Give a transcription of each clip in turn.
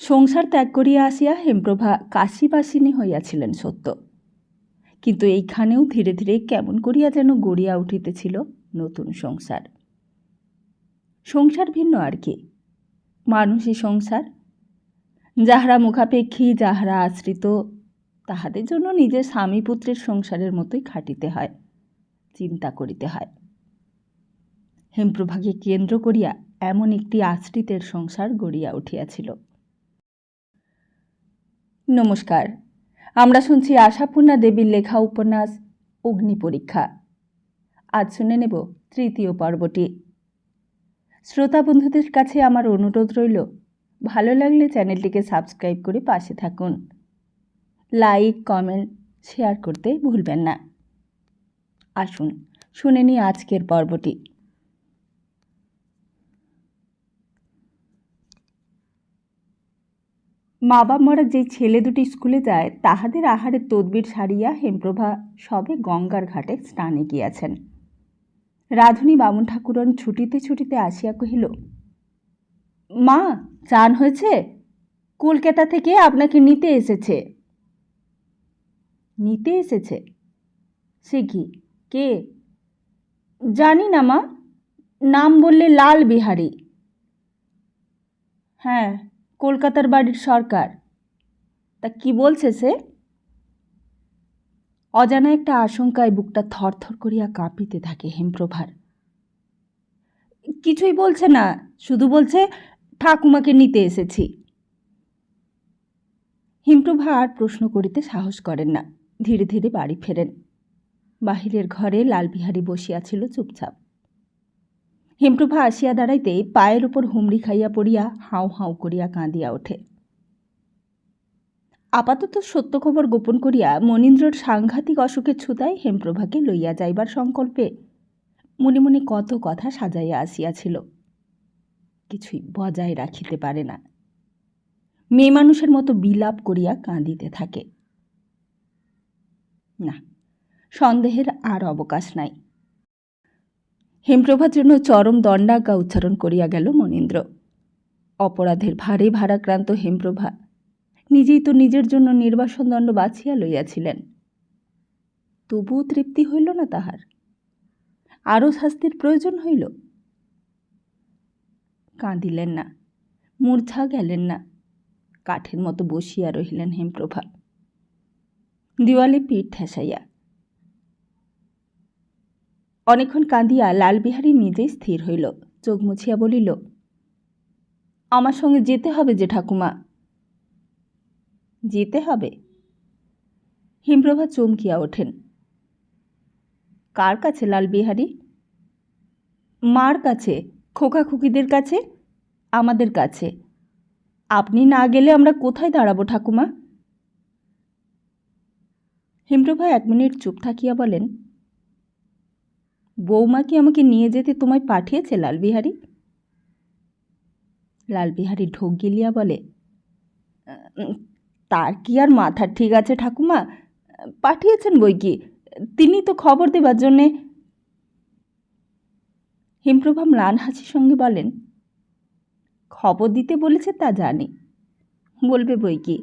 সংসার ত্যাগ করিয়া আসিয়া হেমপ্রভা কাশীবাসিনী হইয়াছিলেন সত্য, কিন্তু এইখানেও ধীরে ধীরে কেমন করিয়া যেন গড়িয়া উঠিতেছিল নতুন সংসার। সংসার ভিন্ন আর কি, মানুষই সংসার। যাহারা মুখাপেক্ষী, যাহারা আশ্রিত, তাহাদের জন্য নিজের স্বামী পুত্রের সংসারের মতোই খাটিতে হয়, চিন্তা করিতে হয়। হেমপ্রভাকে কেন্দ্র করিয়া এমন একটি আশ্রিতের সংসার গড়িয়া উঠিয়াছিল। নমস্কার, আমরা শুনছি আশাপূর্ণা দেবীর লেখা উপন্যাস অগ্নি পরীক্ষা। আজ শুনে নেব তৃতীয় পর্বটি। শ্রোতা বন্ধুদের কাছে আমার অনুরোধ রইল, ভালো লাগলে চ্যানেলটিকে সাবস্ক্রাইব করে পাশে থাকুন। লাইক, কমেন্ট, শেয়ার করতে ভুলবেন না। আসুন শুনে নিই আজকের পর্বটি। মা বাপ মরা যে ছেলে দুটি স্কুলে যায়, তাহাদের আহারের তদবির সারিয়া হেমপ্রভা সবে গঙ্গার ঘাটে স্নানে গিয়াছেন। রাধুনী বামুন ঠাকুরন ছুটিতে ছুটিতে আসিয়া কহিল, মা, চান হয়েছে? কলকাতা থেকে আপনাকে নিতে এসেছে। নিতে এসেছে? সে কি, কে? জানি না মা, নাম বললে লাল বিহারী। হ্যাঁ, কলকাতার বাড়ির সরকার। তা কি বলছে সে? অজানা একটা আশঙ্কায় বুকটা থরথর করিয়া কাঁপিতে থাকে হেমপ্রভার। কিছুই বলছে না, শুধু বলছে ঠাকুমাকে নিতে এসেছি। হেমপ্রভা আর প্রশ্ন করিতে সাহস করেন না, ধীরে ধীরে বাড়ি ফেরেন। বাহিরের ঘরে লালবিহারী বসিয়াছিল চুপচাপ। হেমপ্রভা আসিয়া দাঁড়াইতে পায়ের উপর হুমড়ি খাইয়া পড়িয়া হাউ হাউ করিয়া কাঁদিয়া ওঠে। আপাতত সত্য খবর গোপন করিয়া মনীন্দ্রর সাংঘাতিক অসুখের ছুতায় হেমপ্রভাকে লইয়া যাইবার সংকল্পে মনে মনে কত কথা সাজাইয়া আসিয়াছিল, কিছুই বজায় রাখিতে পারে না। মেয়ে মানুষের মতো বিলাপ করিয়া কাঁদিতে থাকে। না, সন্দেহের আর অবকাশ নাই। হেমপ্রভার জন্য চরম দণ্ডাজ্ঞা উচ্চারণ করিয়া গেল মনীন্দ্র। অপরাধের ভারে ভারাক্রান্ত হেমপ্রভা নিজেই তো নিজের জন্য নির্বাসন দণ্ড বাছিয়া লইয়াছিলেন, তবুও তৃপ্তি হইল না তাহার, আরও শাস্তির প্রয়োজন হইল। কাঁদিলেন না, মূর্ছা গেলেন না, কাঠের মতো বসিয়া রহিলেন হেমপ্রভা, দেওয়ালে পিঠ ঠেসাইয়া। অনেকক্ষণ কাঁদিয়া লালবিহারী নিজেই স্থির হইল, চোখ মুছিয়া বলিল, আমার সঙ্গে যেতে হবে যে ঠাকুমা। যেতে হবে? হেমপ্রভা চমকিয়া ওঠেন। কার কাছে লালবিহারী? মার কাছে, খোকা খুকিদের কাছে, আমাদের কাছে। আপনি না গেলে আমরা কোথায় দাঁড়াবো ঠাকুমা? হেমপ্রভা 1 মিনিট চুপ থাকিয়া বলেন, বৌমা কি আমাকে নিয়ে যেতে তোমায় পাঠিয়েছে লালবিহারী? লালবিহারী ঢোক গিলিয়া বলে, তার কি আর মাথা ঠিক আছে ঠাকুমা? পাঠিয়েছেন বই কি, তিনি তো খবর দেবার জন্যে। হেমপ্রভা ম্লান হাসির সঙ্গে বলেন, খবর দিতে বলেছে তা জানি, বলবে বই কি,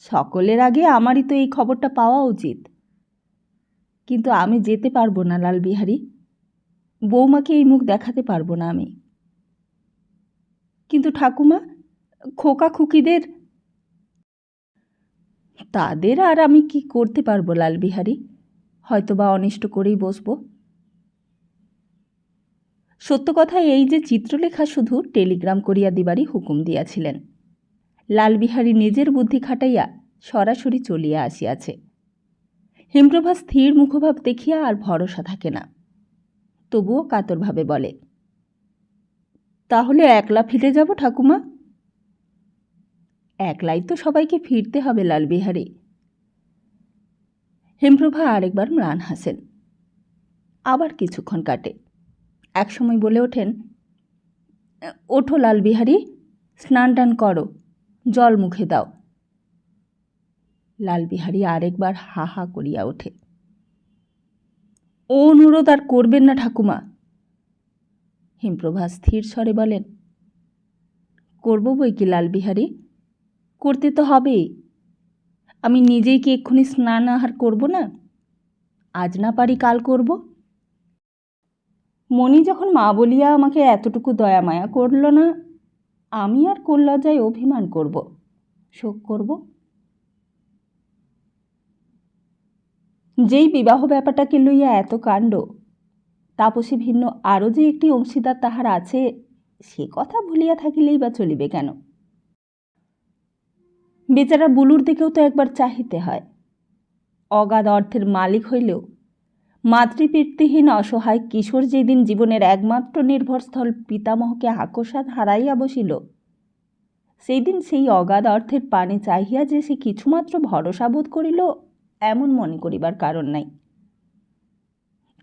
সকলের আগে আমারই তো এই খবরটা পাওয়া উচিত। কিন্তু আমি যেতে পারবো না লালবিহারী, বৌমাকে এই মুখ দেখাতে পারবো না আমি। কিন্তু ঠাকুমা, খোকা খুকিদের, তাদের আর আমি কি করতে পারবো লালবিহারী? হয়তোবা অনিষ্ট করেই বসবো। সত্য কথা এই যে চিত্রলেখা শুধু টেলিগ্রাম করিয়া দিবারই হুকুম দিয়াছিলেন। লালবিহারী নিজের বুদ্ধি খাটাইয়া সরাসরি চলিয়া আসিয়াছে। হেমপ্রভা স্থির মুখভাব দেখিয়া আর ভরসা থাকে না, তবুও কাতরভাবে বলে, তাহলে একলা ফিরে যাব ঠাকুমা? একলাই তো সবাইকে ফিরতে হবে লালবিহারী। হেমপ্রভা আরেকবার ম্লান হাসেন। আবার কিছুক্ষণ কাটে। একসময় বলে ওঠেন, ওঠো লালবিহারী, স্নান টান করো, জল মুখে দাও। লালবিহারী আরেকবার হা হা করিয়া ওঠে। ও অনুরোধ আর করবেন না ঠাকুমা। হেমপ্রভা স্থির স্বরে বলেন, করব বই কি লালবিহারী, করতে তো হবেই। আমি নিজেই কি এক্ষুনি স্নান আহার করব না? আজ না পারি কাল করব। মণি যখন মা বলিয়া আমাকে এতটুকু দয়া মায়া করল না, আমি আর কল্লজ্জায় অভিমান করব, শোক করব? যেই বিবাহ ব্যাপারটাকে লইয়া এত কাণ্ড, তাপসী ভিন্ন আরও যে একটি অংশীদার তাহার আছে, সে কথা ভুলিয়া থাকিলেই বা চলিবে কেন? বেচারা বুলুর দিকেও তো একবার চাহিতে হয়। অগাধ অর্থের মালিক হইলেও মাতৃপিতৃহীন অসহায় কিশোর যেদিন জীবনের একমাত্র নির্ভরস্থল পিতামহকে আকস্মাৎ হারাইয়া বসিল, সেই দিন সেই অগাধ অর্থের পানে চাহিয়া যে সে কিছুমাত্র ভরসা বোধ করিল, এমন মনে করিবার কারণ নাই।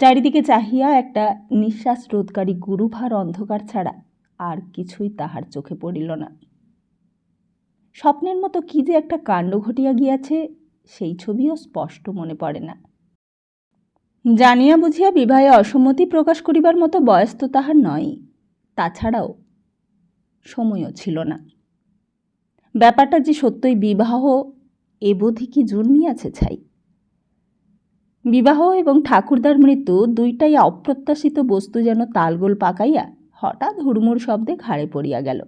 চারিদিকে চাহিয়া একটা নিঃশ্বাস রোধকারী গুরুভার অন্ধকার ছাড়া আর কিছুই তাহার চোখে পড়িল না। স্বপ্নের মতো কি যে একটা কাণ্ড ঘটিয়া গিয়াছে, সেই ছবিও স্পষ্ট মনে পড়ে না। জানিয়া বুঝিয়া বিবাহে অসম্মতি প্রকাশ করিবার মতো বয়স তো তাহার নয়, তাছাড়াও সময়ও ছিল না। ব্যাপারটা যে সত্যই বিবাহ, এ বোধই কি জন্মিয়াছে ছাই। বিবাহ এবং ঠাকুরদার মৃত্যু দুইটাই অপ্রত্যাশিত বস্তু যেন তালগোল পাকাইয়া হঠাৎ হুড়মুড় শব্দে ঘাড়ে পড়িয়া গেল।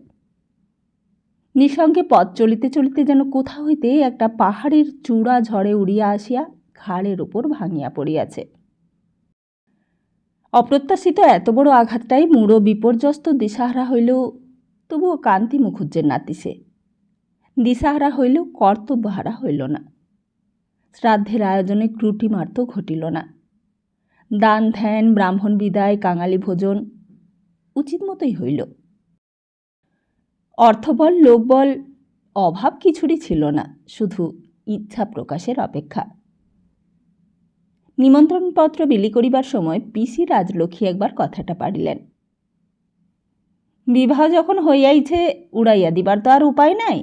নিঃসঙ্গে পথ চলিতে চলিতে যেন কোথা হইতে একটা পাহাড়ের চূড়া ঝড়ে উড়িয়া আসিয়া ঘাড়ের ওপর ভাঙিয়া পড়িয়াছে। অপ্রত্যাশিত এত বড় আঘাতটাই মূঢ় বিপর্যস্ত দিশাহারা হইলেও তবুও কান্তি মুখুজ্জের নাতি সে। দিশাহারা হইলেও কর্তব্যহারা হইল না। শ্রাদ্ধের আয়োজনে ত্রুটি মাত্র ঘটিল না। দান ধ্যান, ব্রাহ্মণ বিদায়, কাঙালি ভোজন উচিত মতোই হইল। অর্থবল, লোকবল, অভাব কিছুরই ছিল না, শুধু ইচ্ছা প্রকাশের অপেক্ষা। নিমন্ত্রণপত্র বিলি করিবার সময় পিসি রাজলক্ষ্মী একবার কথাটা পাড়িলেন। বিবাহ যখন হইয়াইছে, উড়াইয়া দিবার তো আর উপায় নাই।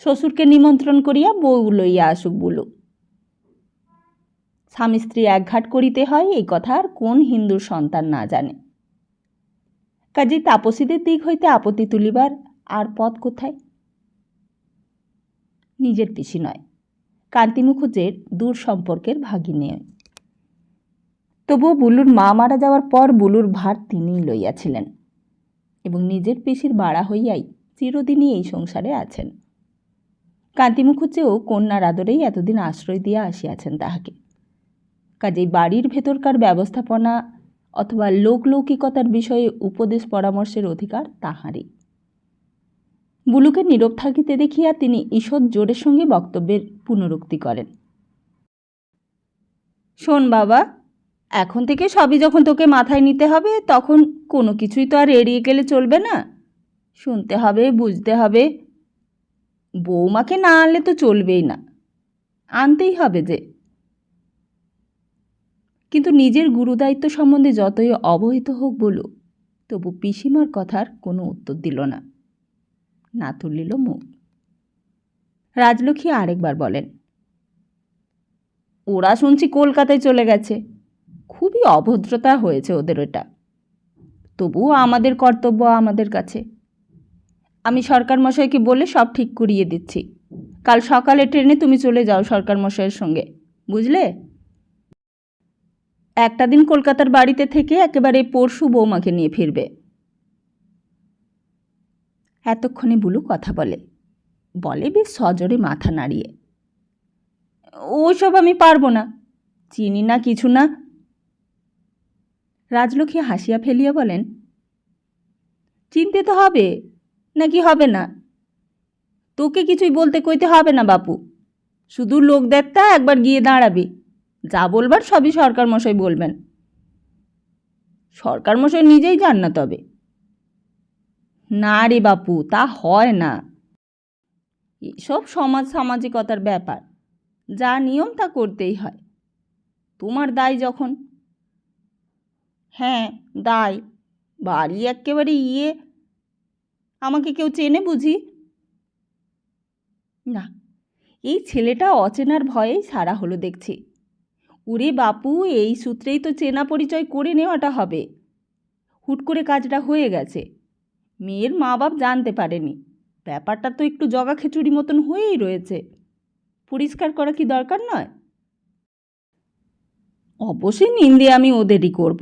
শ্বশুরকে নিমন্ত্রণ করিয়া বউ লইয়া আসুক বুলু। স্বামী স্ত্রী একঘাট করিতে হয়, এই কথা আর কোন হিন্দুর সন্তান না জানে। কাজেই তাপসীদের দিক হইতে আপত্তি তুলিবার আর পথ কোথায়? নিজের পিসি নয়, কান্তি মুখুজ্জের দূর সম্পর্কের ভাগিনী। তবুও বুলুর মা মারা যাওয়ার পর বুলুর ভার তিনিই লইয়াছিলেন এবং নিজের পিসির বাড়া হইয়াই চিরদিনই এই সংসারে আছেন। কান্তি মুখুজ্জেও কন্যার আদরেই এতদিন আশ্রয় দিয়া আসিয়াছেন তাহাকে। কাজেই বাড়ির ভেতরকার ব্যবস্থাপনা অথবা লোকলৌকিকতার বিষয়ে উপদেশ পরামর্শের অধিকার তাহারই। বুলুকে নীরব থাকিতে দেখিয়া তিনি ঈষৎ জোরের সঙ্গে বক্তব্যের পুনরুক্তি করেন। শোন বাবা, এখন থেকে সবই যখন তোকে মাথায় নিতে হবে, তখন কোনো কিছুই তো আর এড়িয়ে গেলে চলবে না। শুনতে হবে, বুঝতে হবে। বৌমাকে না আনলে তো চলবেই না, আনতেই হবে যে। কিন্তু নিজের গুরুদায়িত্ব সম্বন্ধে যতই অবহিত হোক বলু, তবু পিসিমার কথার কোনো উত্তর দিল না, না তুলিল মুখ। রাজলক্ষ্মী আরেকবার বলেন, ওরা শুনছি কলকাতায় চলে গেছে। খুবই অভদ্রতা হয়েছে ওদের ওটা। তবুও আমাদের কর্তব্য আমাদের কাছে। আমি সরকার মশাইকে বলে সব ঠিক করিয়ে দিচ্ছি। কাল সকালে ট্রেনে তুমি চলে যাও সরকার মশাইয়ের সঙ্গে, বুঝলে? একটা দিন কলকাতার বাড়িতে থেকে একেবারে পরশু বৌমাকে নিয়ে ফিরবে। এতক্ষণে বুলু কথা বলে বেশ সজোরে মাথা নাড়িয়ে, ওসব আমি পারবো না, চিনি না কিছু না। রাজলক্ষ্মী হাসিয়া ফেলিয়া বলেন, চিনতে তো হবে, নাকি হবে না? তোকে কিছুই বলতে কইতে হবে না বাপু, শুধু লোক দেখতে একবার গিয়ে দাঁড়াবি, যা বলবার সবই সরকার মশাই বলবেন। সরকার মশাই নিজেই যান না তবে? না রে বাপু, তা হয় না। এসব সামাজিকতার ব্যাপার, যা নিয়ম তা করতেই হয়। তোমার দায় যখন। হ্যাঁ দায়, বাড়ি একেবারে আমাকে কেউ চেনে বুঝি? না, এই ছেলেটা অচেনার ভয়েই সারা হলো দেখছি। ওরে বাপু, এই সূত্রেই তো চেনা পরিচয় করে নেওয়াটা হবে। হুট করে কাজটা হয়ে গেছে, মেয়ের মা বাপ জানতে পারেনি, ব্যাপারটা তো একটু জগা খিচুড়ি মতন হয়েই রয়েছে, পরিষ্কার করা কি দরকার নয়? অবশ্যই নিন্দে আমি ওদেরই করব।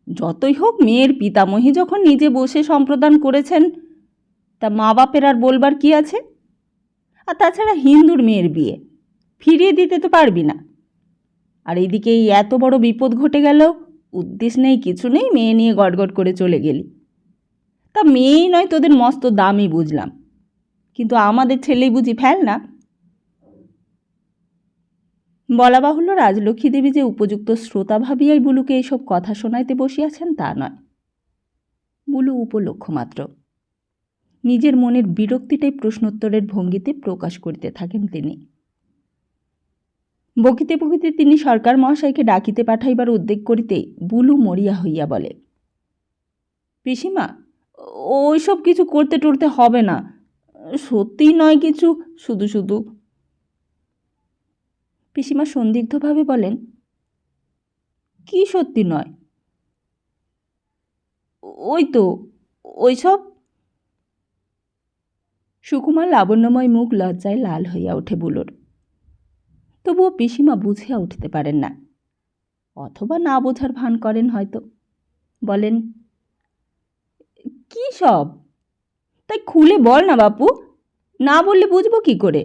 যতই হোক মেয়ের পিতামহী যখন নিজে বসে সম্প্রদান করেছেন, তা মা বাপের আর বলবার কি আছে? আর তাছাড়া হিন্দুর মেয়ের বিয়ে ফিরিয়ে দিতে তো পারবি না। আর এইদিকে এই এত বড় বিপদ ঘটে গেল, উদ্দেশ্য নেই কিছু নেই, মেয়ে নিয়ে গটগট করে চলে গেলি। তা মেয়েই নয় তোদের মস্ত দামই বুঝলাম, কিন্তু আমাদের ছেলেই বুঝি ফেল না। বলা বাহুল্য রাজলক্ষ্মী দেবী যে উপযুক্ত শ্রোতা ভাবিয়াই বুলুকে এইসব কথা শোনাইতে বসিয়াছেন তা নয়। বুলু উপলক্ষ মাত্র। নিজের মনের বিরক্তিটাই প্রশ্নোত্তরের ভঙ্গিতে প্রকাশ করিতে থাকেন তিনি। বকিতে বকিতে তিনি সরকার মহাশয়কে ডাকিতে পাঠাইবার উদ্যোগ করিতেই বুলু মরিয়া হইয়া বলে, পিসিমা, ওইসব কিছু করতে টরতে হবে না, সত্যিই নয় কিছু, শুধু শুধু। পিসিমা সন্দিগ্ধভাবে বলেন, কি সত্যি নয়? ওই তো ওইসব। সুকুমার লাবণ্যময় মুখ লজ্জায় লাল হইয়া ওঠে বুলুর। তবুও পিসিমা বুঝিয়া উঠিতে পারেন না, অথবা না বোঝার ভান করেন হয়তো। বলেন, কি সব? তাই খুলে বল না বাপু, না বললে বুঝবো কি করে?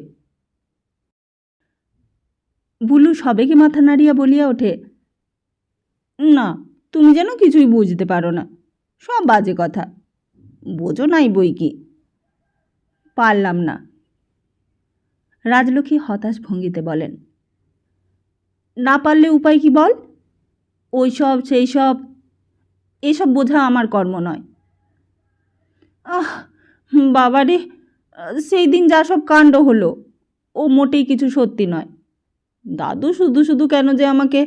বুলু সবেগে মাথা নাড়িয়া বলিয়া ওঠে, না, তুমি যেন কিছুই বুঝতে পারো না, সব বাজে কথা, বোঝো নাই বই কি। পারলাম না। রাজলক্ষ্মী হতাশ ভঙ্গিতে বলেন, না পারলে উপায় কি বল? ওই সব সেই সব, এসব বোঝা আমার কর্ম নয়। আহ বাবারে, সেই দিন যা সব কাণ্ড হলো, ও মোটেই কিছু সত্যি নয়। দাদু শুধু শুধু কেন যে আমাকে।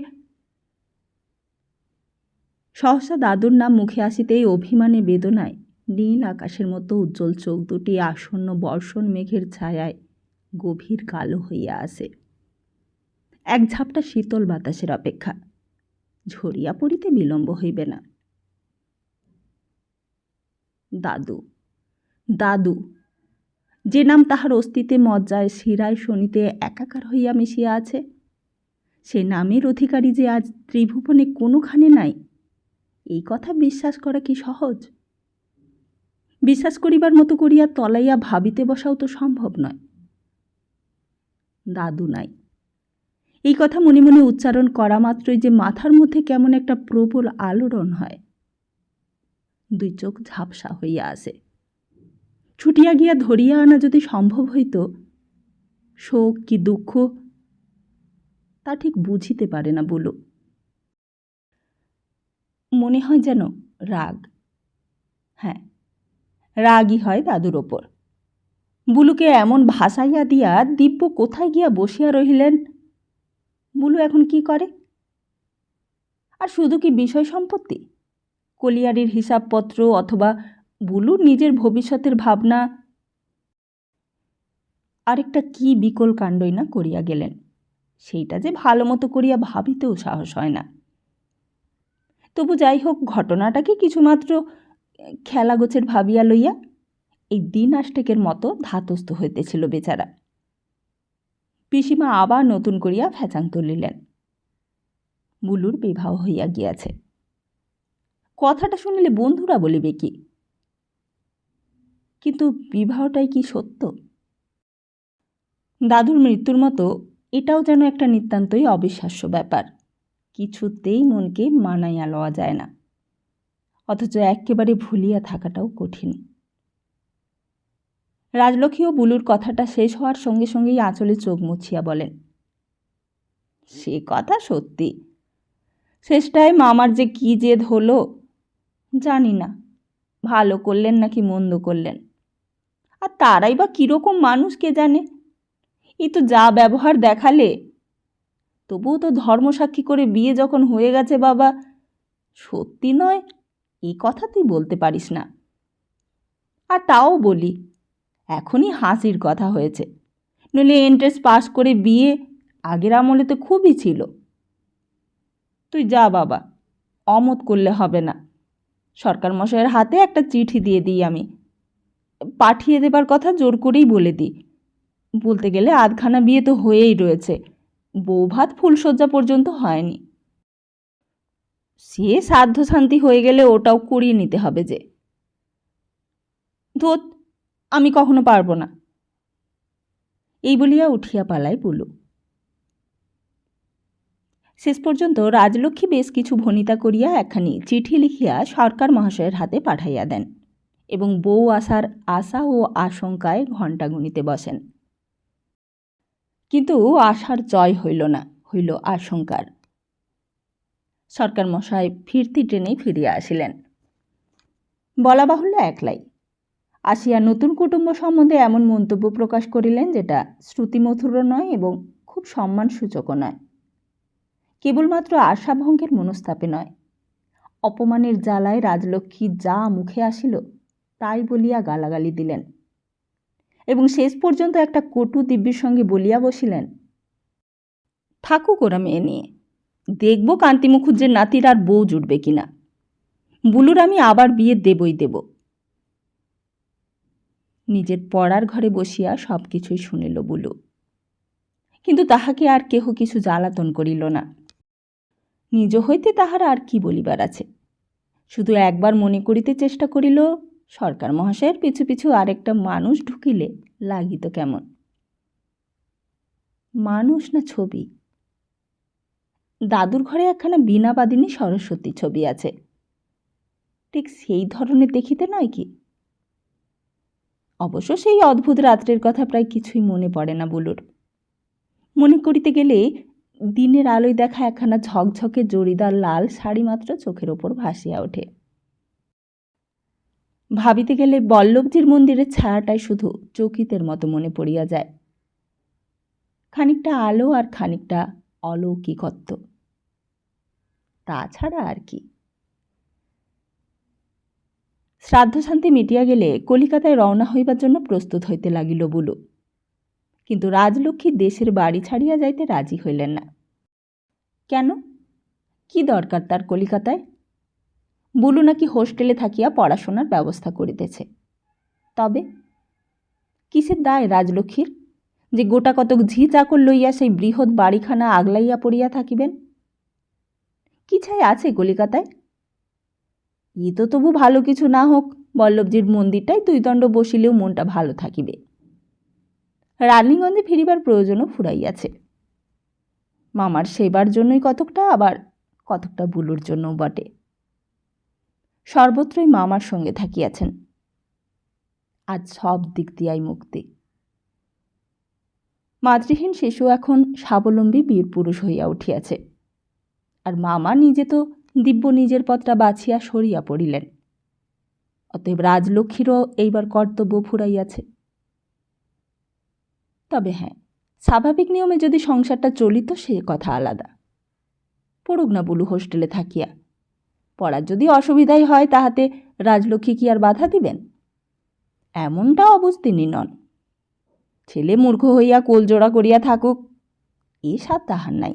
সহসা দাদুর নাম মুখে আসিতেই অভিমানে বেদনায় নীল আকাশের মতো উজ্জ্বল চোখ দুটি আসন্ন বর্ষণ মেঘের ছায়ায় গভীর কালো হইয়া আসে। এক ঝাপটা শীতল বাতাসের অপেক্ষা, ঝরিয়া পড়িতে বিলম্ব হইবে না। দাদু, দাদু, যে নাম তাহার অস্তিত্বে মজ্জায় শিরায় শনিতে একাকার হইয়া মিশিয়া আছে, সে নামের অধিকারী যে আজ ত্রিভুবনে কোনোখানে নাই, এই কথা বিশ্বাস করা কি সহজ? বিশ্বাস করিবার মতো করিয়া তলাইয়া ভাবিতে বসাও তো সম্ভব নয়। দাদু নাই, এই কথা মনে মনে উচ্চারণ করা মাত্রই যে মাথার মধ্যে কেমন একটা প্রবল আলোড়ন হয়, দুই চোখ ঝাপসা হইয়া আসে। ছুটিয়া গিয়া ধরিয়া আনা যদি সম্ভব হইত, শোক কি দুঃখ তা ঠিক বুঝিতে পারে না বুলু। মনে হয় যেন রাগ, হ্যাঁ, রাগই হয় দাদুর ওপর। বুলুকে এমন ভাসাইয়া দিয়া দিব্য কোথায় গিয়া বসিয়া রহিলেন। বুলু এখন কি করে? আর শুধু কি বিষয় সম্পত্তি, কলিয়ারির হিসাবপত্র, অথবা বুলুর নিজের ভবিষ্যতের ভাবনা? আরেকটা কি বিকল কাণ্ডই না করিয়া গেলেন, সেইটা যে ভালো মতো করিয়া ভাবিতেও সাহস হয় না। তবু যাই হোক, ঘটনাটাকে কিছুমাত্র খেলাগোছের ভাবিয়া লইয়া এই দিন আষ্টেকের মতো ধাতস্থ হইতেছিল বেচারা। পিসিমা আবার নতুন করিয়া ফ্যাচাং তুলিলেন, বুলুর বিবাহ হইয়া গিয়াছে। কথাটা শুনিলে বন্ধুরা বলিবে কি? কিন্তু বিবাহটাই কি সত্য? দাদুর মৃত্যুর মতো এটাও যেন একটা নিতান্তই অবিশ্বাস্য ব্যাপার, কিছুতেই মনকে মানাইয়া লওয়া যায় না, অথচ একেবারে ভুলিয়া থাকাটাও কঠিন। রাজলক্ষ্মী ও বুলুর কথাটা শেষ হওয়ার সঙ্গে সঙ্গেই আঁচলে চোখ মুছিয়া বলেন, সে কথা সত্যি, শেষটায় মামার যে কি জেদ হলো জানি না, ভালো করলেন নাকি মন্দ করলেন। আর তারাই বা কীরকম মানুষ কে জানে। এই তো যা ব্যবহার দেখালে, তবুও তো ধর্মসাক্ষী করে বিয়ে যখন হয়ে গেছে বাবা, সত্যি নয় এই কথা তুই বলতে পারিস না। আর তাও বলি, এখনই হাসির কথা হয়েছে, নইলে এন্ট্রেন্স পাস করে বিয়ে আগের আমলে তো খুবই ছিল। তুই যা বাবা, অমত করলে হবে না, সরকার মশাইয়ের হাতে একটা চিঠি দিয়ে দিই আমি, পাঠিয়ে দেবার কথা জোর করেই বলে দিই। বলতে গেলে আধখানা বিয়ে তো হয়েই রয়েছে, বৌভাত ফুলশয্যা পর্যন্ত হয়নি। সে সাধ্য শান্তি হয়ে গেলে ওটাও করিয়ে নিতে হবে যে। ধোত, আমি কখনো পারবো না। এই বলিয়া উঠিয়া পালায় বুলু। শেষ পর্যন্ত রাজলক্ষ্মী বেশ কিছু ভনিতা করিয়া একখানি চিঠি লিখিয়া সরকার মহাশয়ের হাতে পাঠাইয়া দেন এবং বউ আসার আশা ও আশঙ্কায় ঘণ্টা গুনিতে বসেন। কিন্তু আশার জয় হইল না, হইল আশঙ্কার। সরকার মশাই ফিরতি ট্রেনেই ফিরিয়া আসিলেন। বলা বাহুল্য একলাই আসিয়া নতুন কুটুম্ব সম্বন্ধে এমন মন্তব্য প্রকাশ করিলেন যেটা শ্রুতিমধুরও নয় এবং খুব সম্মানসূচকও নয়। কেবলমাত্র আশাভঙ্গের মনস্তাপে নয়, অপমানের জ্বালায় রাজলক্ষ্মী যা মুখে আসিল তাই বলিয়া গালাগালি দিলেন এবং শেষ পর্যন্ত একটা কটু দিব্যের সঙ্গে বলিয়া বসিলেন, থাকুক ওরা মেয়ে নিয়ে, দেখব কান্তি মুখুজ্জের নাতির আর বউ জুটবে কিনা। বুলুর আমি আবার বিয়ে দেবই দেব। নিজের পড়ার ঘরে বসিয়া সব কিছুই শুনিল বুলু, কিন্তু তাহাকে আর কেহ কিছু জ্বালাতন করিল না। নিজ হইতে তাহার আর কি বলিবার আছে, শুধু একবার মনে করিতে চেষ্টা করিল সরকার মহাশয়ের পিছু পিছু আরেকটা মানুষ ঢুকিলে লাগিত কেমন। মানুষ না ছবি? দাদুর ঘরে একখানা বীণাবাদিনী সরস্বতী ছবি আছে, ঠিক সেই ধরনের দেখিতে নয় কি? অবশ্য সেই অদ্ভুত রাত্রের কথা প্রায় কিছুই মনে পড়ে না বুলুর। মনে করিতে গেলে দিনের আলোয় দেখা একখানা ঝকঝকে জরিদার লাল শাড়ি মাত্র চোখের ওপর ভাসিয়া ওঠে। ভাবিতে গেলে বল্লভজির মন্দিরের ছায়াটাই শুধু চকিতের মতো মনে পড়িয়া যায়, খানিকটা আলো আর খানিকটা অলৌকিকত্ব, তাছাড়া আর কি। শ্রাদ্ধশান্তি মিটিয়া গেলে কলিকাতায় রওনা হইবার জন্য প্রস্তুত হইতে লাগিল বুলু, কিন্তু রাজলক্ষ্মী দেশের বাড়ি ছাড়িয়া যাইতে রাজি হইলেন না। কেন? কি দরকার তার কলিকাতায়? বুলু নাকি হোস্টেলে থাকিয়া পড়াশোনার ব্যবস্থা করিতেছে। তবে কিসের দায় রাজলক্ষ্মীর যে গোটা কতক ঝি চাকর লইয়া সেই বৃহৎ বাড়িখানা আগলাইয়া পড়িয়া থাকিবেন? কি ছাই আছে কলিকাতায়? ই তো তবু ভালো কিছু না হোক, বল্লভজির মন্দিরটাই দুই দণ্ড বসিলেও মনটা ভালো থাকিবে। রানীগঞ্জে ফিরিবার প্রয়োজনও ফুরাইয়াছে। মামার সেবার জন্যই কতকটা, আবার কতকটা বুলুর জন্যও বটে। সর্বত্রই মামার সঙ্গে থাকিয়াছেন, আজ সব দিক দিয়াই মুক্তি। মাতৃহীন শিশু এখন স্বাবলম্বী বীর পুরুষ হইয়া উঠিয়াছে, আর মামা নিজে তো দিব্য নিজের পথটা বাছিয়া সরিয়া পড়িলেন। অতএব রাজলক্ষ্মীরও এইবার কর্তব্য ফুরাইয়াছে। তবে হ্যাঁ, স্বাভাবিক নিয়মে যদি সংসারটা চলিত সে কথা আলাদা। পড়ুক না বুলু হোস্টেলে থাকিয়া, পড়ার যদি অসুবিধাই হয় তাহাতে রাজলক্ষ্মী কি আর বাধা দিবেন? এমনটা অবুঝ তিনি নন। ছেলে মূর্খ হইয়া কোলজোড়া করিয়া থাকুক, এ স্বাদ তাহার নাই।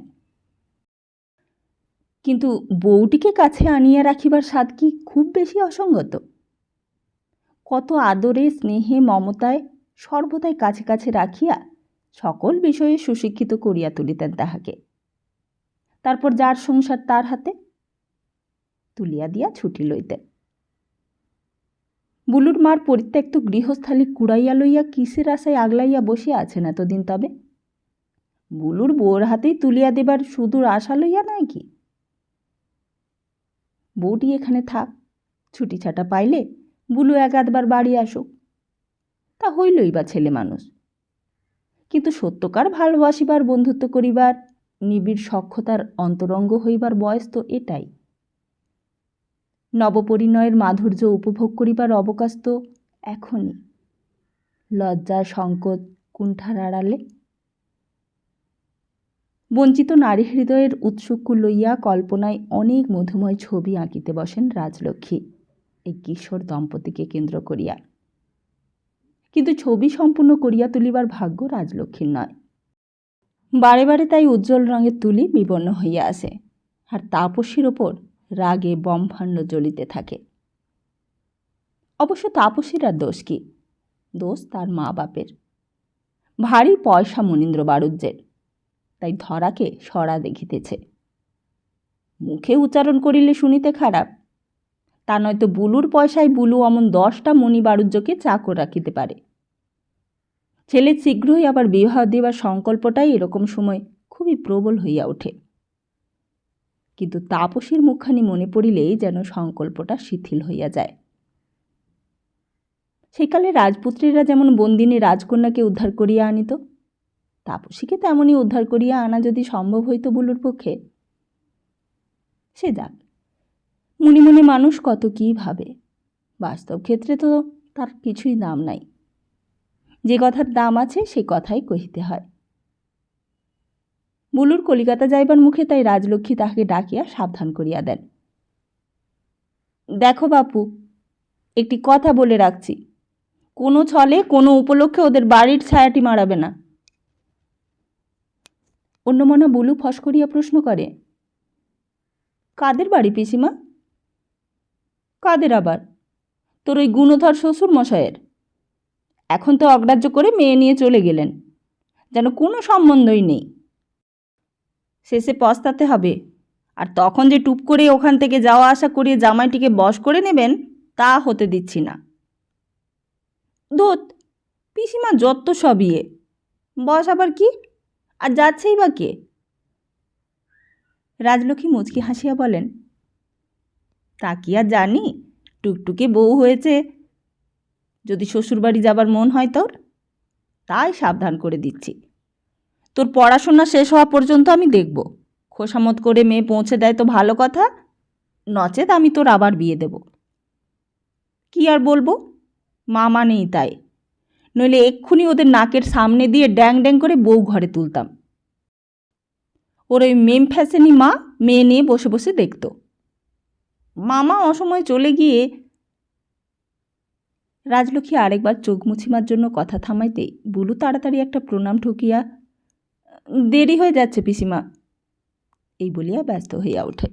কিন্তু বউটিকে কাছে আনিয়া রাখিবার স্বাদ কি খুব বেশি অসঙ্গত? কত আদরে স্নেহে মমতায় সর্বদাই কাছে কাছে রাখিয়া সকল বিষয়ে সুশিক্ষিত করিয়া তুলিতেন তাহাকে। তারপর যার সংসার তার হাতে তুলিয়া দিয়া ছুটি লইতেন। বুলুর মার পরিত্যক্ত গৃহস্থালী কুড়াইয়া লইয়া কিসের আশায় আগলাইয়া বসিয়া আছেন এতদিন? তবে বুলুর বউর হাতেই তুলিয়া দেবার সুদূর আশা লইয়া নয় কি? বউটি এখানে থাক, ছুটি ছাটা পাইলে বুলু এক আধবার বাড়ি আসুক, তা হইলই বা ছেলে মানুষ। কিন্তু সত্যকার ভালোবাসিবার, বন্ধুত্ব করিবার, নিবিড় সখ্যতার অন্তরঙ্গ হইবার বয়স তো এটাই। নবপরিণয়ের মাধুর্য উপভোগ করিবার অবকাশ তো এখনই। লজ্জা সংকোচ কুণ্ঠার আড়ালে বঞ্চিত নারী হৃদয়ের উৎসুক্য লইয়া কল্পনায় অনেক মধুময় ছবি আঁকিতে বসেন রাজলক্ষ্মী এই কিশোর দম্পতিকে কেন্দ্র করিয়া। কিন্তু ছবি সম্পূর্ণ করিয়া তুলিবার ভাগ্য রাজলক্ষ্মীর নয়। বারে বারে তাই উজ্জ্বল রঙের তুলি বিবর্ণ হইয়া আসে, আর তাপসীর ওপর রাগে বমভাণ্ড জ্বলিতে থাকে। অবশ্য তাপসীর আর দোষ কি? দোষ তার মা বাপের। ভারী পয়সা মনীন্দ্র বাড়ুজ্যের, তাই ধরাকে সরা দেখিতেছে। মুখে উচ্চারণ করিলে শুনিতে খারাপ, তা নয়তো বুলুর পয়সায় বুলু অমন 10টা মণি বাড়ুজ্যকে চাকর রাখিতে পারে। ছেলে শীঘ্রই আবার বিবাহ দেবার সংকল্পটাই এরকম সময় খুবই প্রবল হইয়া ওঠে। কিন্তু তাপসীর মুখখানি মনে পড়িলেই যেন সংকল্পটা শিথিল হইয়া যায়। সেকালে রাজপুত্রীরা যেমন বন্দিনী রাজকন্যাকে উদ্ধার করিয়া আনিত, তাপসীকে তেমনই উদ্ধার করিয়া আনা যদি সম্ভব হইত বুলুর পক্ষে। সে যাক, মনে মনে মানুষ কত কী ভাবে, বাস্তব ক্ষেত্রে তো তার কিছুই দাম নাই। যে কথার দাম আছে সে কথাই কহিতে হয়। বুলুর কলিকাতা যাইবার মুখে তাই রাজলক্ষ্মী তাহাকে ডাকিয়া সাবধান করিয়া দেন। দেখো বাপু, একটি কথা বলে রাখছি, কোনো ছলে কোনো উপলক্ষে ওদের বাড়ির ছায়াটি মারাবে না। অন্যমনা বুলু ফস করিয়া প্রশ্ন করে, কাদের বাড়ি পিসিমা? কাদের আবার? তোর ওই গুণধর শ্বশুর মশায়ের। এখন তো অগ্রাহ্য করে মেয়ে নিয়ে চলে গেলেন, যেন কোনো সম্বন্ধই নেই। শেষে পস্তাতে হবে, আর তখন যে টুপ করে ওখান থেকে যাওয়া আসা করিয়ে জামাইটিকে বশ করে নেবেন তা হতে দিচ্ছি না। ধুত, পিসিমা যত সব বস আবার কি, আর যাচ্ছেই বা কে? রাজলক্ষ্মী মুচকি হাসিয়া বলেন, তা কি আর জানি, টুকটুকে বউ হয়েছে, যদি শ্বশুরবাড়ি যাবার মন হয় তোর, তাই সাবধান করে দিচ্ছি। তোর পড়াশোনা শেষ হওয়া পর্যন্ত আমি দেখব, খোসামত করে মেয়ে পৌঁছে দেয় তো ভালো কথা, নচেত আমি তোর আবার বিয়ে দেব। কি আর বলবো, মামা নেই তাই, নইলে এক্ষুনি ওদের নাকের সামনে দিয়ে ড্যাং ড্যাং করে বউ ঘরে তুলতাম। ওর ওই মেম ফ্যাশনি মা মেয়ে নিয়ে বসে বসে দেখত। মামা অসময়ে চলে গিয়ে। রাজলক্ষ্মী আরেকবার চোখ মুছিমার জন্য কথা থামাইতেই বুলু তাড়াতাড়ি একটা প্রণাম ঠুকিয়া, দেরি হয়ে যাচ্ছে পিসিমা, এই বলিয়া ব্যস্ত হইয়া ওঠে।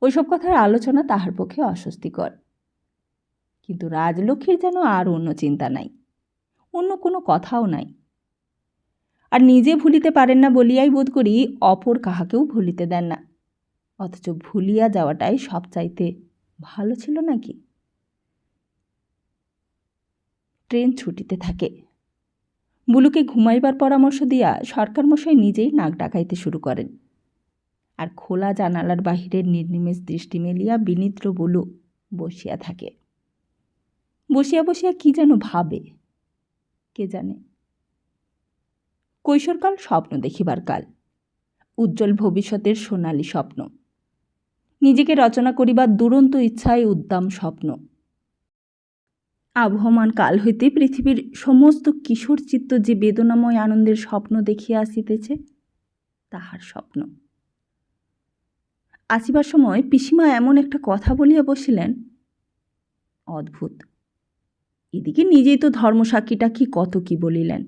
ওইসব কথার আলোচনা তাহার পক্ষে অস্বস্তিকর, কিন্তু রাজলক্ষ্মীর যেন আর অন্য চিন্তা নাই, অন্য কোনো কথাও নাই। আর নিজে ভুলিতে পারেন না বলিয়াই বোধ করি অপর কাহাকেও ভুলিতে দেন না, অথচ ভুলিয়া যাওয়াটাই সবচাইতে ভালো ছিল নাকি? ট্রেন ছুটিতে থাকে। বুলুকে ঘুমাইবার পরামর্শ দিয়া সরকার মশাই নিজেই নাক ডাকাইতে শুরু করেন, আর খোলা জানালার বাহিরের নির্নিমেষ দৃষ্টি মেলিয়া বিনিদ্র বুলু বসিয়া থাকে। বসিয়া বসিয়া কি যেন ভাবে, কে জানে। কৈশোরকাল স্বপ্ন দেখিবার কাল, উজ্জ্বল ভবিষ্যতের সোনালী স্বপ্ন, নিজেকে রচনা করিবার দুরন্ত ইচ্ছায় উদ্দাম স্বপ্ন। আবহমান কাল হইতে পৃথিবীর সমস্ত কিশোর চিত্ত যে বেদনাময় আনন্দের স্বপ্ন দেখিয়া আসিতেছে, তাহার স্বপ্ন। আসিবার সময় পিসিমা এমন একটা কথা বলিয়া বসিলেন, অদ্ভুত। এদিকে নিজেই তো ধর্মসাক্ষীটা কি কত কি বলিলেন,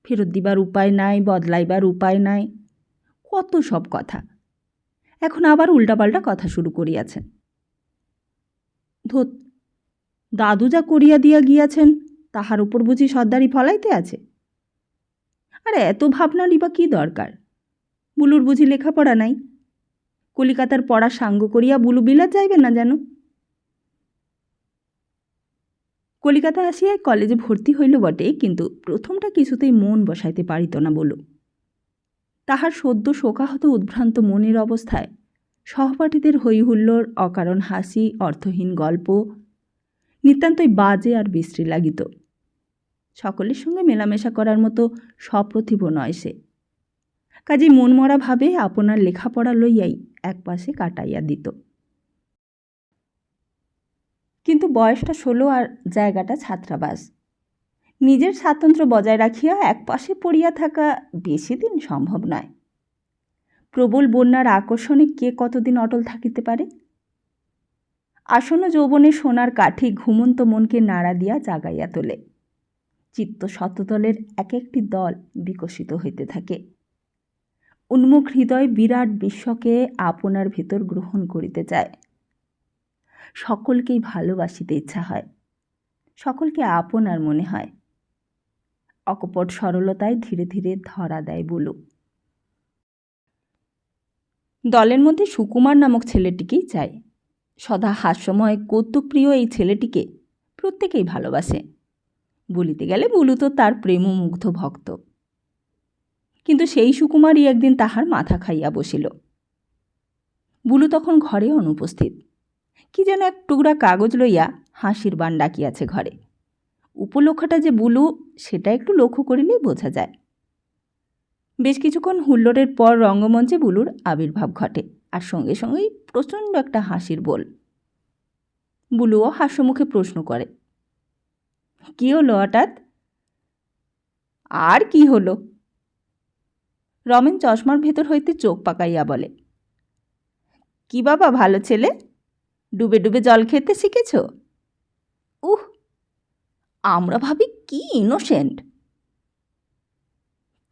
ফেরত দিবার উপায় নাই, বদলাইবার উপায় নাই, কত সব কথা। এখন আবার উল্টাপাল্টা কথা শুরু করিয়াছেন। ধুত, দাদু যা করিয়া দিয়া গিয়াছেন তাহার উপর বুঝি সর্দারি ফলাইতে আছে? আর এত ভাবনারই বা কী দরকার? বুলুর বুঝি লেখাপড়া নাই? কলিকাতার পড়া সাঙ্গ করিয়া বুলু বিলাত যাইবে না যেন? কলিকাতা আসিয়া কলেজে ভর্তি হইল বটে, কিন্তু প্রথমটা কিছুতেই মন বসাইতে পারিত না বুলু। তাহার সদ্য শোকাহত উদ্ভ্রান্ত মনের অবস্থায় সহপাঠীদের হৈহুল্লোড়, অকারণ হাসি, অর্থহীন গল্প নিতান্তই বাজে আর বিশ্রী লাগিত। সকলের সঙ্গে মেলামেশা করার মতো সপ্রতিভ নয় সে, কাজেই মনমরা ভাবে আপনার লেখাপড়া লইয়াই একপাশে কাটাইয়া দিত। কিন্তু বয়সটা 16 আর জায়গাটা ছাত্রাবাস, নিজের স্বাতন্ত্র্য বজায় রাখিয়া একপাশে পড়িয়া থাকা বেশি দিন সম্ভব নয়। প্রবল বন্যার আকর্ষণে কে কতদিন অটল থাকিতে পারে? আসন্ন যৌবনে সোনার কাঠি ঘুমন্ত মনকে নাড়া দিয়া জাগাইয়া তোলে। চিত্ত শতদলের এক একটি দল বিকশিত হইতে থাকে। উন্মুখ হৃদয় বিরাট বিশ্বকে আপনার ভেতর গ্রহণ করিতে চায়। সকলকেই ভালোবাসিতে ইচ্ছা হয়, সকলকে আপনার মনে হয়। অকপট সরলতায় ধীরে ধীরে ধরা দেয় বুলু। দলের মধ্যে সুকুমার নামক ছেলেটিকেই চায়। সদা হাস্যময় কৌতুকপ্রিয় এই ছেলেটিকে প্রত্যেকেই ভালোবাসে। বলিতে গেলে বুলু তো তার প্রেমমুগ্ধ ভক্ত। কিন্তু সেই সুকুমারই একদিন তাহার মাথা খাইয়া বসিল। বুলু তখন ঘরে অনুপস্থিত। কি যেন এক টুকরা কাগজ লইয়া হাসির বান ডাকিয়াছে ঘরে। উপলক্ষটা যে বুলু সেটা একটু লক্ষ্য করিলেই বোঝা যায়। বেশ কিছুক্ষণ হুল্লোড়ের পর রঙ্গমঞ্চে বুলুর আবির্ভাব ঘটে, আর সঙ্গে সঙ্গেই প্রচণ্ড একটা হাসির বোল। বুলুও হাস্যমুখে প্রশ্ন করে, কি হলো হঠাৎ? আর কি হলো? রমেন চশমার ভেতর হইতে চোখ পাকাইয়া বলে, কি বাবা ভালো ছেলে, ডুবে ডুবে জল খেতে শিখেছ? উহ, আমরা ভাবি কি ইনোসেন্ট।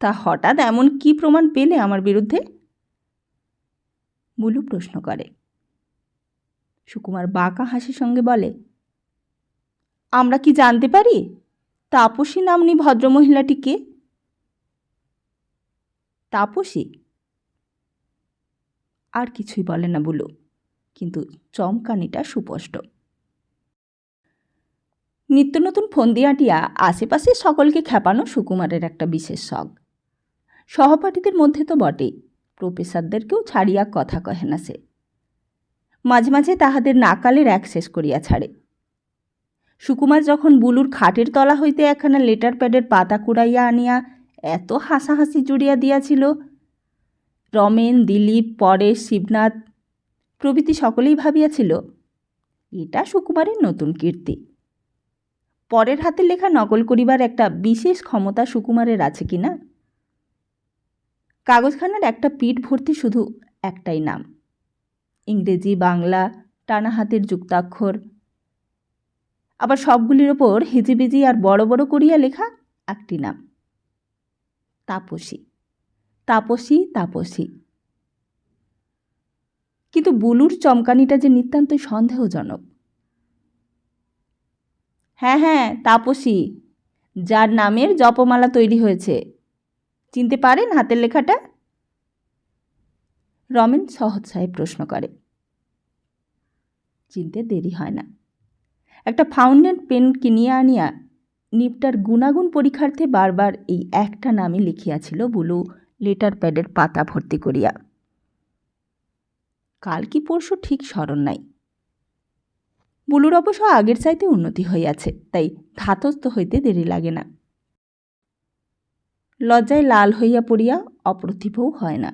তা হঠাৎ এমন কি প্রমাণ পেলে আমার বিরুদ্ধে? বুলু প্রশ্ন করে। সুকুমার বাঁকা হাসির সঙ্গে বলে, আমরা কি জানতে পারি তাপসী নাম্নী ভদ্রমহিলাটি কে? তাপসী? আর কিছুই বলে না বুলু, কিন্তু চমকানিটা সুস্পষ্ট। নিত্য নতুন ফন্দি আঁটিয়া আশেপাশে সকলকে খেপানো সুকুমারের একটা বিশেষ শখ। সহপাঠীদের মধ্যে তো বটেই, প্রফেসরদেরকেও ছাড়িয়া কথা কহে না সে। মাঝে মাঝে তাহাদের নাকালের এক শেষ করিয়া ছাড়ে। সুকুমার যখন বুলুর খাটের তলা হইতে একখানা লেটার প্যাডের পাতা কুড়াইয়া আনিয়া এত হাসাহাসি জুড়িয়া দিয়াছিল, রমেন, দিলীপ, পরেশ, শিবনাথ প্রভৃতি সকলেই ভাবিয়াছিল এটা সুকুমারের নতুন কীর্তি। পরের হাতে লেখা নকল করিবার একটা বিশেষ ক্ষমতা সুকুমারের আছে কি না। কাগজখানার একটা পিঠ ভর্তি শুধু একটাই নাম, ইংরেজি বাংলা টানা হাতের যুক্তাক্ষর, আবার সবগুলির ওপর হিজিবিজি আর বড় বড় করিয়া লেখা একটি নাম, তাপসী। তাপসী তাপসী। কিন্তু বুলুর চমকানিটা যে নিতান্তই সন্দেহজনক। হ্যাঁ হ্যাঁ, তাপসী, যার নামের জপমালা তৈরি হয়েছে। চিনতে পারেন হাতের লেখাটা? রমেন সহৎসাহে প্রশ্ন করে। চিনতে দেরি হয় না। একটা ফাউন্টেন পেন কিনিয়া আনিয়া নিপটার গুণাগুণ পরীক্ষার্থে বারবার এই একটা নামই লিখিয়াছিল বুলু লেটার প্যাডের পাতা ভর্তি করিয়া। কাল কি পরশু ঠিক স্মরণ নাই। বুলুর অবশ্য আগের চাইতে উন্নতি হইয়াছে, তাই ধাতস্থ হইতে দেরি লাগে না। লজ্জায় লাল হইয়া পড়িয়া অপ্রতিভও হয় না।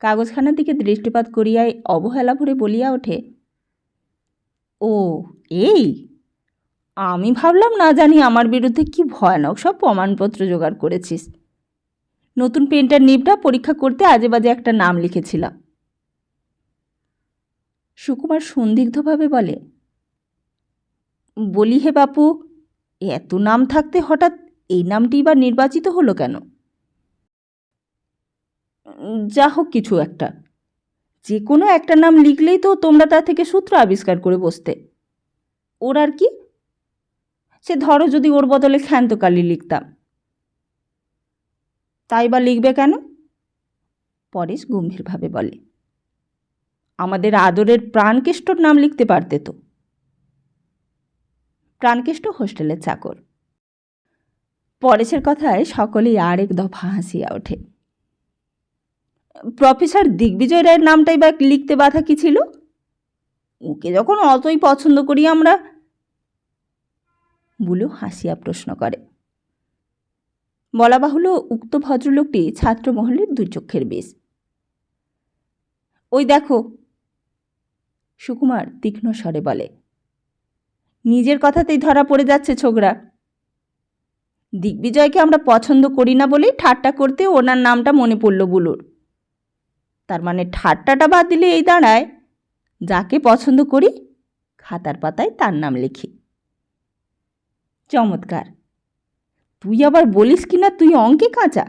কাগজখানার দিকে দৃষ্টিপাত করিয়াই অবহেলা ভরে বলিয়া ওঠে, ও এই, আমি ভাবলাম না জানি আমার বিরুদ্ধে কি ভয়ানক সব প্রমাণপত্র জোগাড় করেছিস। নতুন পেনটার নিবটা পরীক্ষা করতে আজে বাজে একটা নাম লিখেছিলাম। সুকুমার সন্দিগ্ধভাবে বলে, বলি হে বাপু, এত নাম থাকতে হঠাৎ এই নামটি বা নির্বাচিত হলো কেন? যা হোক কিছু একটা, যে কোনো একটা নাম লিখলেই তো তোমরা তা থেকে সূত্র আবিষ্কার করে বসতে। ওর আর কি, সে ধরো যদি ওর বদলে ক্ষান্তকালী লিখতাম। তাই বা লিখবে কেন? পরেশ গম্ভীরভাবে বলে, আমাদের আদরের প্রাণকেষ্টর নাম লিখতে পারতে তো। প্রাণকেষ্ট হোস্টেলের চাকর। পরেশের কথায় সকলেই আরেক দফা হাসিয়া ওঠে। প্রফেসর দিগ্বিজয় রায়ের নামটাই বা লিখতে বাধা কি ছিল? ওকে যখন অতই পছন্দ করি আমরা। বুলু হাসিয়া প্রশ্ন করে। বলা বাহুল্য উক্ত ভদ্রলোকটি ছাত্রমহলের দুই চক্ষের বিষ। ওই দেখো, সুকুমার তীক্ষ্ণ স্বরে বলে, নিজের কথাতেই ধরা পড়ে যাচ্ছে ছোকরা। দিগ্বিজয়কে আমরা পছন্দ করি না বলেই ঠাট্টা করতে ওনার নামটা মনে পড়ল বুলুর। তার মানে ঠাট্টাটা বাদ দিলে এই দাঁড়ায়, যাকে পছন্দ করি খাতার পাতায় তার নাম লিখি। চমৎকার! তুই আবার বলিস কি না তুই অঙ্কে কাঁচা।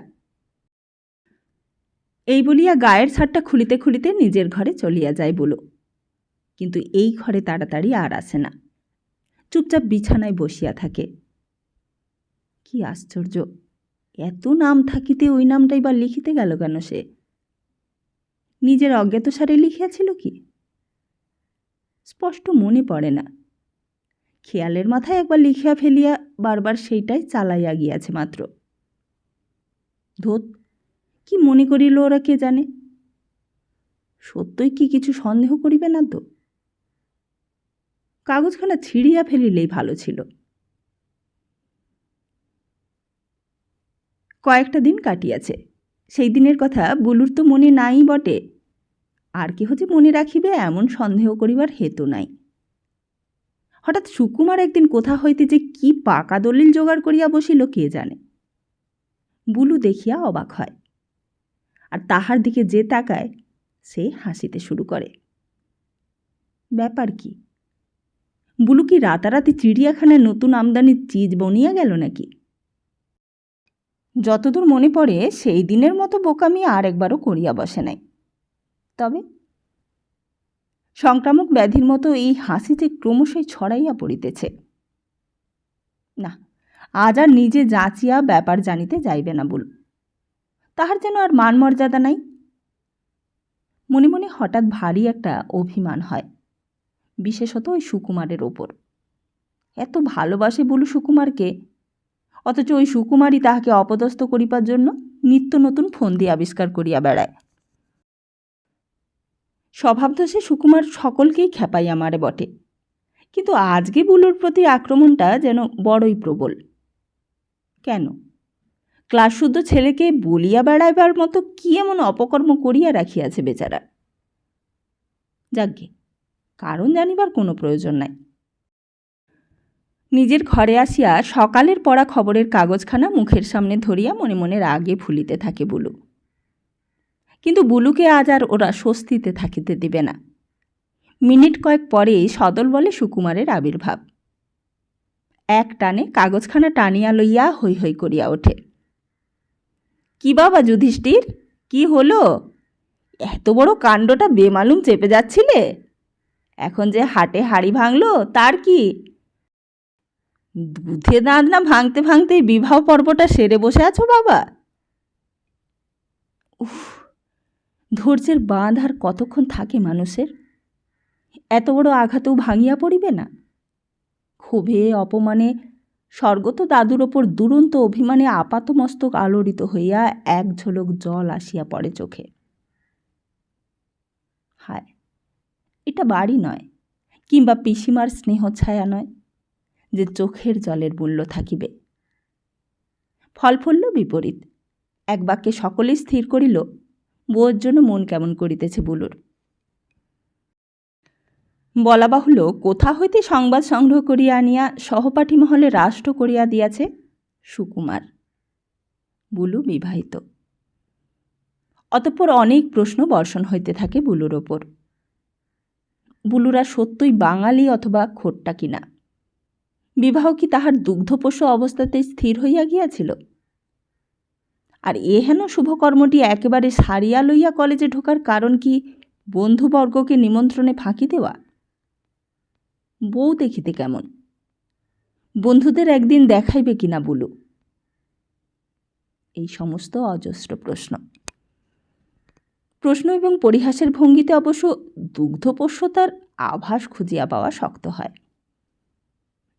এই বলিয়া গায়ের ছাড়টা খুলিতে খুলিতে নিজের ঘরে চলিয়া যায় বুলু। কিন্তু এই ঘরে তাড়াতাড়ি আর আসে না। চুপচাপ বিছানায় বসিয়া থাকে। কি আশ্চর্য, এত নাম থাকিতে ওই নামটাই বা লিখিতে গেল কেন সে? নিজের অজ্ঞাতসারে লিখিয়াছিল কি? স্পষ্ট মনে পড়ে না। খেয়ালের মাথায় একবার লিখিয়া ফেলিয়া বারবার সেইটাই চালাইয়া গিয়াছে মাত্র। ধোত, কি মনে করিল ওরা কে জানে? সত্যই কি কিছু সন্দেহ করিবে না তো? কাগজখানা ছিঁড়িয়া ফেলিলেই ভালো ছিল। কয়েকটা দিন কাটিয়াছে। সেই দিনের কথা বুলুর তো মনে নাই বটে, আর কেহ যে মনে রাখিবে এমন সন্দেহ করিবার হেতু নাই। হঠাৎ সুকুমার একদিন কোথা হইতে যে কি পাকা দলিল জোগাড় করিয়া বসিল কে জানে। বুলু দেখিয়া অবাক হয়, আর তাহার দিকে যে তাকায় সে হাসিতে শুরু করে। ব্যাপার কি? বুলু কি রাতারাতি চিড়িয়াখানায় নতুন আমদানির চিজ বনিয়া গেল নাকি? যতদূর মনে পড়ে সেই দিনের মতো বোকামি আর একবারও করিয়া বসে নাই। তবে সংক্রামক ব্যাধির মতো এই হাসি যে ক্রমশই ছড়াইয়া পড়িতেছে। না, আজ আর নিজে যাচিয়া ব্যাপার জানিতে যাইবে না বুলু। তাহার যেন আর মান মর্যাদা নাই। মনে মনে হঠাৎ ভারী একটা অভিমান হয়, বিশেষত ওই সুকুমারের ওপর। এত ভালোবাসে বুলু সুকুমারকে, অথচ ওই সুকুমারই তাহাকে অপদস্থ করিবার জন্য নিত্য নতুন ফন্দি আবিষ্কার করিয়া বেড়ায়। স্বভাবদোষে সুকুমার সকলকেই খেপাইয়া মারে বটে, কিন্তু আজকে বুলুর প্রতি আক্রমণটা যেন বড়ই প্রবল। কেন? ক্লাসশুদ্ধ ছেলেকে বলিয়া বেড়াইবার মতো কি এমন অপকর্ম করিয়া রাখিয়াছে বেচারা? যাজ্ঞে, কারণ জানিবার কোনো প্রয়োজন নাই। নিজের ঘরে আসিয়া সকালের পড়া খবরের কাগজখানা মুখের সামনে ধরিয়া মনে মনে রাগে ফুলিতে থাকে বুলু। কিন্তু বুলুকে আজ আর ওরা স্বস্তিতে থাকিতে দিবে না। মিনিট কয়েক পরেই সদল বলে সুকুমারের আবির্ভাব। এক টানে কাগজখানা টানিয়া লইয়া হৈ হৈ করিয়া ওঠে। কি বাবা যুধিষ্ঠির, কি হলো? এত বড় কাণ্ডটা বেমালুম চেপে যাচ্ছিলে, এখন যে হাটে হাড়ি ভাঙলো তার কি? দুধে দাঁত না ভাঙতে ভাঙতেই বিবাহ পর্বটা সেরে বসে আছো বাবা? উফ, ধৈর্যের বাঁধ আর কতক্ষণ থাকে মানুষের? এত বড় আঘাতেও ভাঙিয়া পড়িবে না? ক্ষোভে অপমানে স্বর্গত দাদুর ওপর দুরন্ত অভিমানে আপাতমস্তক আলোড়িত হইয়া এক ঝলক জল আসিয়া পড়ে চোখে। হায়, এটা বাড়ি নয়, কিংবা পিসিমার স্নেহ ছায়া নয় যে চোখের জলের মূল্য থাকিবে। ফল ফলল বিপরীত। এক বাক্যে সকলেই স্থির করিল বউয়ের জন্য মন কেমন করিতেছে বুলুর। বলা বাহুল্য, কোথা হইতে সংবাদ সংগ্রহ করিয়া আনিয়া সহপাঠী মহলে রাষ্ট্র করিয়া দিয়াছে সুকুমার। বুলু বিবাহিত। অতঃপর অনেক প্রশ্ন বর্ষণ হইতে থাকে বুলুর ওপর। বুলুরা সত্যই বাঙালি অথবা খোট্টা কিনা? বিবাহ কি তাহার দুগ্ধপোষ্য অবস্থাতে স্থির হইয়া গিয়াছিল? আর এ হেন শুভকর্মটি একেবারে সারিয়া লইয়া কলেজে ঢোকার কারণ কি বন্ধুবর্গকে নিমন্ত্রণে ফাঁকি দেওয়া? বউ দেখিতে কেমন? বন্ধুদের একদিন দেখাইবে কিনা বুলু? এই সমস্ত অজস্র প্রশ্ন এবং পরিহাসের ভঙ্গিতে অবশ্য দুগ্ধপোষ্যতার আভাস খুঁজিয়া পাওয়া শক্ত হয়।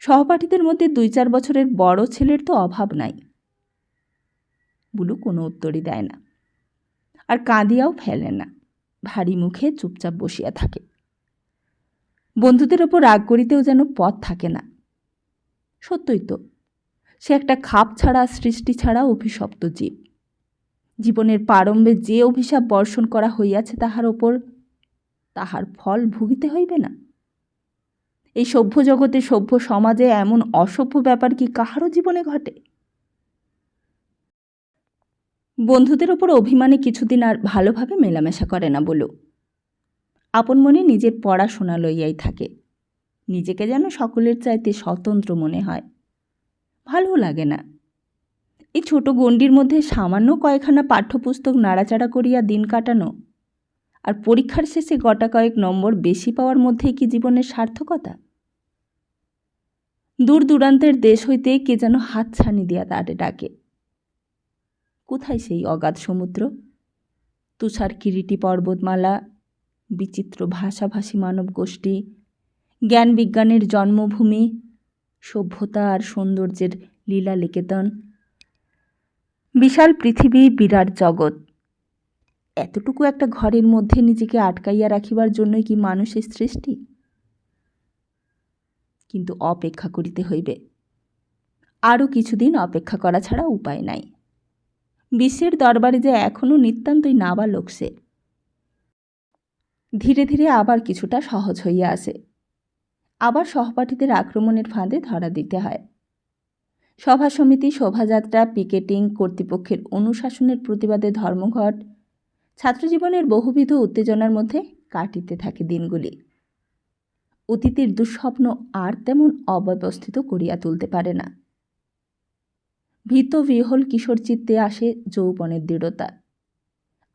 সহপাঠীদের মধ্যে 2-4 বছরের বড় ছেলের তো অভাব নাই। বুলু কোনো উত্তরই দেয় না, আর কাঁদিয়াও ফেলে না। ভারী মুখে চুপচাপ বসিয়া থাকে। বন্ধুদের ওপর রাগ করিতেও যেন পথ থাকে না। সত্যই তো, সে একটা খাপ ছাড়া সৃষ্টি ছাড়া অভিশপ্ত জীব। জীবনের প্রারম্ভে যে অভিশাপ বর্ষণ করা হইয়াছে তাহার ওপর, তাহার ফল ভুগিতে হইবে না? এই সভ্য জগতে সভ্য সমাজে এমন অসভ্য ব্যাপার কি কাহারও জীবনে ঘটে? বন্ধুদের ওপর অভিমানে কিছুদিন আর ভালোভাবে মেলামেশা করে না বলু। আপন মনে নিজের পড়াশোনা লইয়াই থাকে। নিজেকে যেন সকলের চাইতে স্বতন্ত্র মনে হয়। ভালো লাগে না। এই ছোট গণ্ডির মধ্যে সামান্য কয়েকখানা পাঠ্যপুস্তক নাড়াচাড়া করিয়া দিন কাটানো আর পরীক্ষার শেষে গোটা কয়েক নম্বর বেশি পাওয়ার মধ্যেই কি জীবনের সার্থকতা? দূর দূরান্তের দেশ হইতে কে যেন হাতছানি দিয়া তারে ডাকে। কোথায় সেই অগাধ সমুদ্র, তুষার কিরিটি পর্বতমালা, বিচিত্র ভাষাভাষী মানব গোষ্ঠী, জ্ঞান বিজ্ঞানের জন্মভূমি, সভ্যতা আর সৌন্দর্যের লীলা নিকেতন, বিশাল পৃথিবী, বিরাট জগৎ। এতটুকু একটা ঘরের মধ্যে নিজেকে আটকাইয়া রাখিবার জন্যই কি মানুষের সৃষ্টি? কিন্তু অপেক্ষা করিতে হইবে, আরও কিছুদিন অপেক্ষা করা ছাড়া উপায় নাই। বিশ্বের দরবারে যে এখনও নিতান্তই নাবালক সে। ধীরে ধীরে আবার কিছুটা সহজ হইয়া আসে, আবার সহপাঠীদের আক্রমণের ফাঁদে ধরা দিতে হয়। সভা সমিতি, শোভাযাত্রা, পিকেটিং, কর্তৃপক্ষের অনুশাসনের প্রতিবাদে ধর্মঘট, ছাত্রজীবনের বহুবিধ উত্তেজনার মধ্যে কাটিতে থাকে দিনগুলি। অতীতের দুঃস্বপ্ন আর তেমন অব্যবস্থিত করিয়া তুলতে পারে না। ভীত বিহ্বল কিশোর চিত্তে আসে যৌবনের দৃঢ়তা।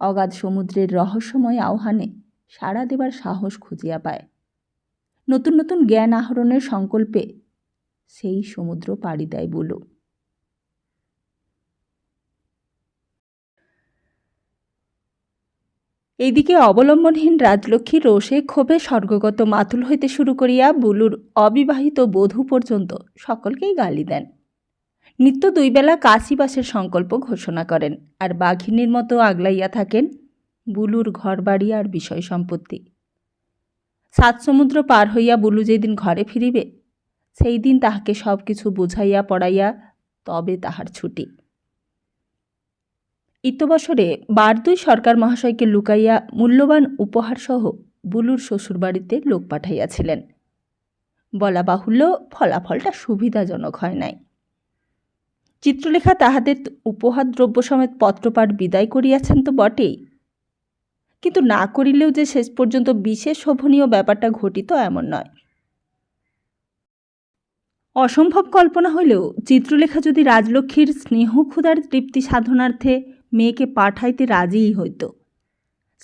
অগাধ সমুদ্রের রহস্যময় আহ্বানে সাড়া দেবার সাহস খুঁজিয়া পায়। নতুন নতুন জ্ঞান আহরণের সংকল্পে সেই সমুদ্র পাড়ি দেয় বুলু। এইদিকে অবলম্বনহীন রাজলক্ষ্মী রোষে ক্ষোভে স্বর্গগত মাতুল হইতে শুরু করিয়া বুলুর অবিবাহিত বধূ পর্যন্ত সকলকেই গালি দেন। নিত্য 2 বেলা কাশিবাসের সংকল্প ঘোষণা করেন, আর বাঘিনীর মতো আগলাইয়া থাকেন বুলুর ঘরবাড়ি আর বিষয় সম্পত্তি। 7 সমুদ্র পার হইয়া বুলু যেদিন ঘরে ফিরিবে, সেই দিন তাহাকে সব কিছু বুঝাইয়া পড়াইয়া তবে তাহার ছুটি। ইত্যবসরে বারদুই সরকার মহাশয়কে লুকাইয়া মূল্যবান উপহারসহ বুলুর শ্বশুরবাড়িতে লোক পাঠাইয়াছিলেন। বলা বাহুল্য, ফলাফলটা সুবিধাজনক হয় নাই। চিত্রলেখা তাহাদের উপহার দ্রব্য সমেত পত্রপাঠ বিদায় করিয়াছেন তো বটেই, কিন্তু না করিলেও যে শেষ পর্যন্ত বিশেষ শোভনীয় ব্যাপারটা ঘটিত এমন নয়। অসম্ভব কল্পনা হইলেও চিত্রলেখা যদি রাজলক্ষ্মীর স্নেহ ক্ষুধার তৃপ্তি সাধনার্থে মেয়েকে পাঠাইতে রাজিই হইত,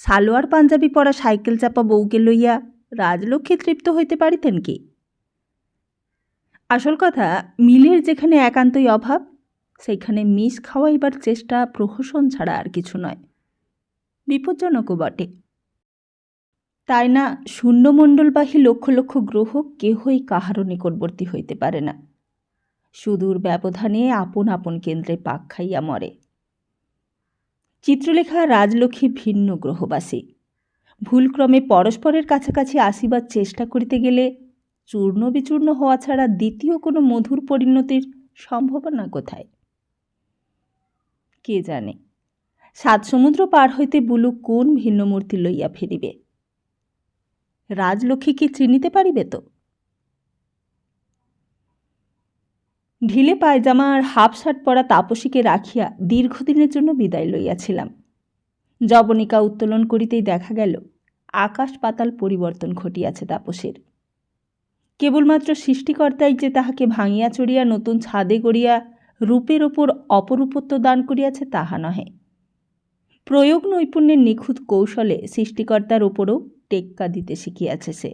সালোয়ার পাঞ্জাবি পরা সাইকেল চাপা বউকে লইয়া রাজলক্ষ্মী তৃপ্ত হইতে পারিতেন কি? আসল কথা, মিলের যেখানে একান্তই অভাব, সেইখানে মিশ খাওয়াইবার চেষ্টা প্রহসন ছাড়া আর কিছু নয়, বিপজ্জনকও বটে। তাই না শূন্যমণ্ডলবাহী লক্ষ লক্ষ গ্রহ কেহই কাহারও নিকটবর্তী হইতে পারে না। সুদূর ব্যবধানে আপন আপন কেন্দ্রে পাক খাইয়া মরে। চিত্রলেখা রাজলক্ষ্মী ভিন্ন গ্রহবাসী। ভুলক্রমে পরস্পরের কাছাকাছি আসিবার চেষ্টা করিতে গেলে চূর্ণ বিচূর্ণ হওয়া ছাড়া দ্বিতীয় কোনো মধুর পরিণতির সম্ভাবনা কোথায়? কে জানে 7 সমুদ্র পার হইতে বুলু কোন ভিন্ন মূর্তি লইয়া ফিরিবে? রাজলক্ষ্মীকে চিনিতে পারিবে তো? ঢিলে পায়জামা আর হাফ শার্ট পরা তাপসীকে রাখিয়া দীর্ঘদিনের জন্য বিদায় লইয়াছিলাম। যবনিকা উত্তোলন করিতেই দেখা গেল আকাশ পাতাল পরিবর্তন ঘটিয়াছে তাপসীর। কেবলমাত্র সৃষ্টিকর্তাই যে তাহাকে ভাঙিয়া চড়িয়া নতুন ছাদে গড়িয়া রূপের ওপর অপরূপত্ব দান করিয়াছে তাহা নহে, প্রয়োগ নৈপুণ্যের নিখুঁত কৌশলে সৃষ্টিকর্তার ওপরও টেক্কা দিতে শিখিয়াছে সে।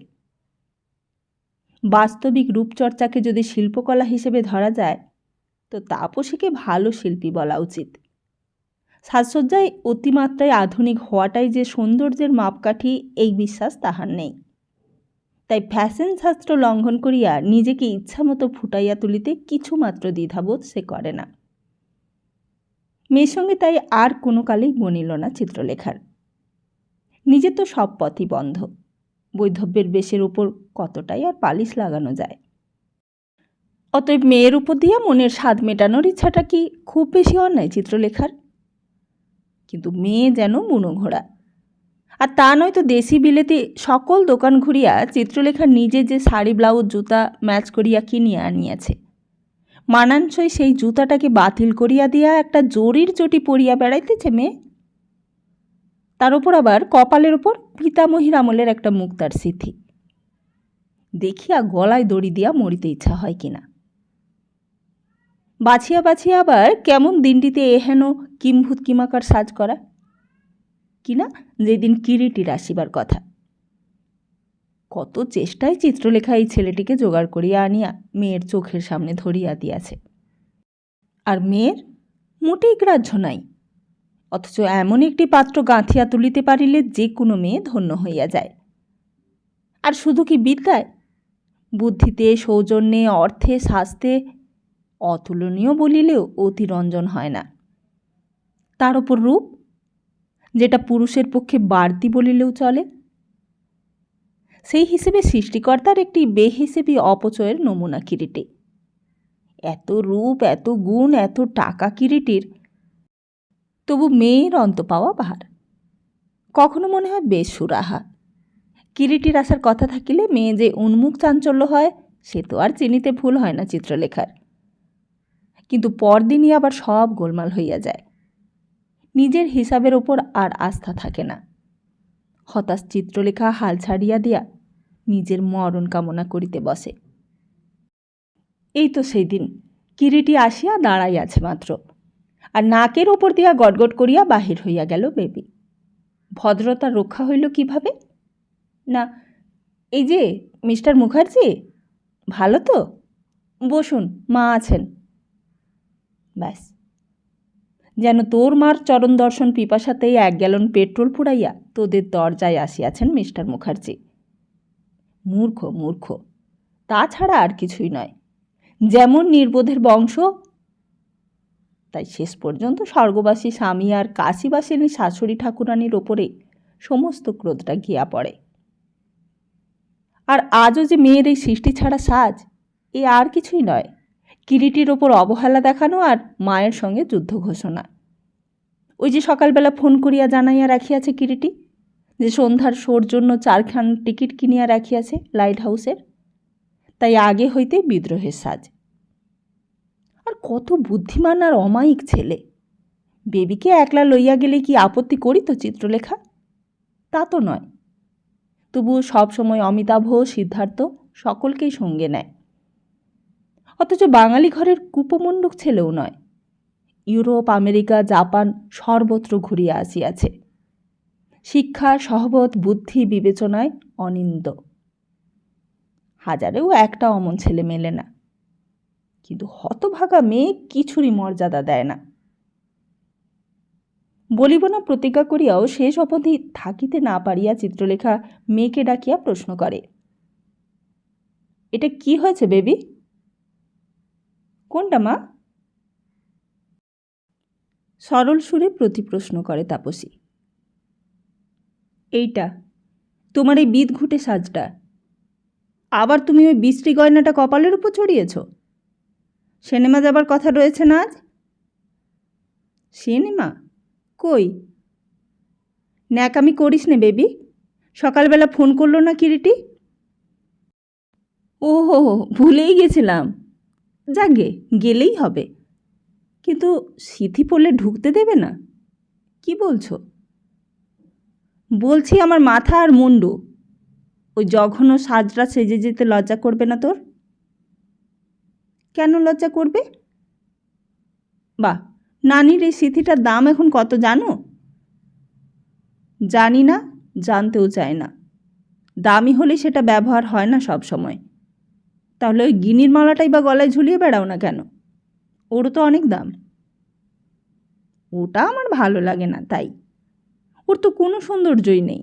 বাস্তবিক রূপচর্চাকে যদি শিল্পকলা হিসেবে ধরা যায় তো তাপসীকে ভালো শিল্পী বলা উচিত। সাজসজ্জায় অতিমাত্রায় আধুনিক হওয়াটাই যে সৌন্দর্যের মাপকাঠি, এই বিশ্বাস তাহার নেই। তাই ফ্যাশন শাস্ত্র লঙ্ঘন করিয়া নিজেকে ইচ্ছামতো ফুটাইয়া তুলিতে কিছুমাত্র দ্বিধাবোধ সে করে না। মেয়ের সঙ্গে তাই আর কোনো কালেই বনিল না চিত্রলেখার। নিজের তো সব পথই বন্ধ, বৈধব্যের বেশের উপর কতটাই আর পালিশ লাগানো যায়? অতএব মেয়ের উপর দিয়া মনের স্বাদ মেটানোর ইচ্ছাটা কি খুব বেশি অন্যায় চিত্রলেখার? কিন্তু মেয়ে যেন বুনো ঘোড়া, আর তা নয় তো দেশি বিলেতি সকল দোকান ঘুরিয়া চিত্রলেখা নিজে যে শাড়ি ব্লাউজ জুতা ম্যাচ করিয়া কিনিয়া আনিয়াছে, মানানসই সেই জুতাটাকে বাতিল করিয়া দিয়া একটা জরির চটি পরিয়া বেড়াইতেছে মেয়ে। তার উপর আবার কপালের ওপর পিতামহীর আমলের একটা মুক্তার সিথি। দেখিয়া গলায় দড়ি দিয়া মরিতে ইচ্ছা হয় কিনা। বাছিয়া বাছিয়া আবার কেমন দিনটিতে এহেন কিম্ভূত কিমাকার সাজ করা কিনা, যেদিন কিরিটির আসিবার কথা। কত চেষ্টায় চিত্রলেখা এই ছেলেটিকে জোগাড় করিয়া আনিয়া মেয়ের চোখের সামনে ধরিয়া দিয়াছে, আর মেয়ের মোটেই গ্রাহ্য নাই। অথচ এমন একটি পাত্র গাঁথিয়া তুলিতে পারিলে যে কোনো মেয়ে ধন্য হইয়া যায়। আর শুধু কি বিদ্যায়, বুদ্ধিতে, সৌজন্যে, অর্থে, স্বাস্থ্যে অতুলনীয় বলিলেও অতিরঞ্জন হয় না। তার ওপর রূপ, যেটা পুরুষের পক্ষে বাড়তি বলিলেও চলে। সেই হিসেবে সৃষ্টিকর্তার একটি বেহিসেবি অপচয়ের নমুনা কিরিটি। এত রূপ, এত গুণ, এত টাকা কিরিটির, তবু মেয়ের অন্ত পাওয়া ভার। কখনো মনে হয় বেশ সুরাহা। কিরিটির আসার কথা থাকিলে মেয়ে যে উন্মুখ চাঞ্চল্য হয় সে তো আর চিনিতে ভুল হয় না চিত্রলেখার। কিন্তু পরদিনই আবার সব গোলমাল হইয়া যায়। নিজের হিসাবের ওপর আর আস্থা থাকে না। হতাশ চিত্রলেখা হাল ছাড়িয়া দিয়া নিজের মরণ কামনা করিতে বসে। এই তো সেই দিন কিরিটি আসিয়া দাঁড়াইয়াছে মাত্র, আর নাকের ওপর দিয়া গটগট করিয়া বাহির হইয়া গেল বেবি। ভদ্রতা রক্ষা হইল কিভাবে? না, এই যে মিস্টার মুখার্জি, ভালো তো? বসুন, মা আছেন। ব্যাস, যেন তোর মার চরণ দর্শন পিপাসাতেই 1 গ্যালন পেট্রোল পুড়াইয়া তোদের দরজায় আসিয়াছেন মিস্টার মুখার্জি। মূর্খ মূর্খ, তাছাড়া আর কিছুই নয়। যেমন নির্বোধের বংশ, তাই শেষ পর্যন্ত স্বর্গবাসী স্বামী আর কাশীবাসিনী শাশুড়ি ঠাকুরানীর ওপরে সমস্ত ক্রোধটা গিয়া পড়ে। আর আজও যে মেয়ের এই সৃষ্টি ছাড়া সাজ, এ আর কিছুই নয়, কিরিটির ওপর অবহেলা দেখানো আর মায়ের সঙ্গে যুদ্ধ ঘোষণা। ওই যে সকালবেলা ফোন করিয়া জানাইয়া রাখিয়াছে কিরিটি যে সন্ধ্যার শোর জন্য 4খান টিকিট কিনিয়া রাখিয়াছে লাইট হাউসের, তাই আগে হইতে বিদ্রোহের সাজ। আর কত বুদ্ধিমান আর অমায়িক ছেলে! বেবিকে একলা লইয়া গেলে কি আপত্তি করিত চিত্রলেখা? তা তো নয়। তবুও সবসময় অমিতাভ, সিদ্ধার্থ সকলকেই সঙ্গে নেয়। অথচ বাঙালি ঘরের কুপমণ্ডুক ছেলেও নয়। ইউরোপ, আমেরিকা, জাপান সর্বত্র ঘুরিয়া আসিয়াছে। শিক্ষা, সহবত, বুদ্ধি, বিবেচনায় অনিন্দ। হাজারেও একটা অমন ছেলে মেলে না। কিন্তু হতভাগা মেয়ে কিছুরই মর্যাদা দেয় না। বলিব না প্রতিজ্ঞা করিয়াও শেষ অবধি থাকিতে না পারিয়া চিত্রলেখা মেয়েকে ডাকিয়া প্রশ্ন করে, এটা কি হয়েছে বেবি? কোনটা মা? সরল সুরে প্রতিপ্রশ্ন করে তাপসী। এইটা, তোমার এই বিদ ঘুটে সাজটা। আবার তুমি ওই বিশ্রী গয়নাটা কপালের উপর চড়িয়েছ? সিনেমা যাবার কথা রয়েছে না আজ? সিনেমা? কই? ন্যাকামি করিস নে বেবি। সকালবেলা ফোন করলো না কিরিটি? ও হো, ভুলেই গেছিলাম। যাগে, গেলেই হবে। কিন্তু সিথি পড়লে ঢুকতে দেবে না? কি বলছো? বলছি আমার মাথা আর মুন্ডু। ওই জঘন্য সাজরা সেজে যেতে লজ্জা করবে না তোর? কেন লজ্জা করবে? বাহ, নানির এই সিথিটার দাম এখন কত জানো? জানি না, জানতেও চাই না। দামি হলে সেটা ব্যবহার হয় না সব সময়। তাহলে ওই গিনির মালাটাই বা গলায় ঝুলিয়ে বেড়াও না কেন? ওরও তো অনেক দাম। ওটা আমার ভালো লাগে না, তাই। ওর তো কোনো সৌন্দর্যই নেই।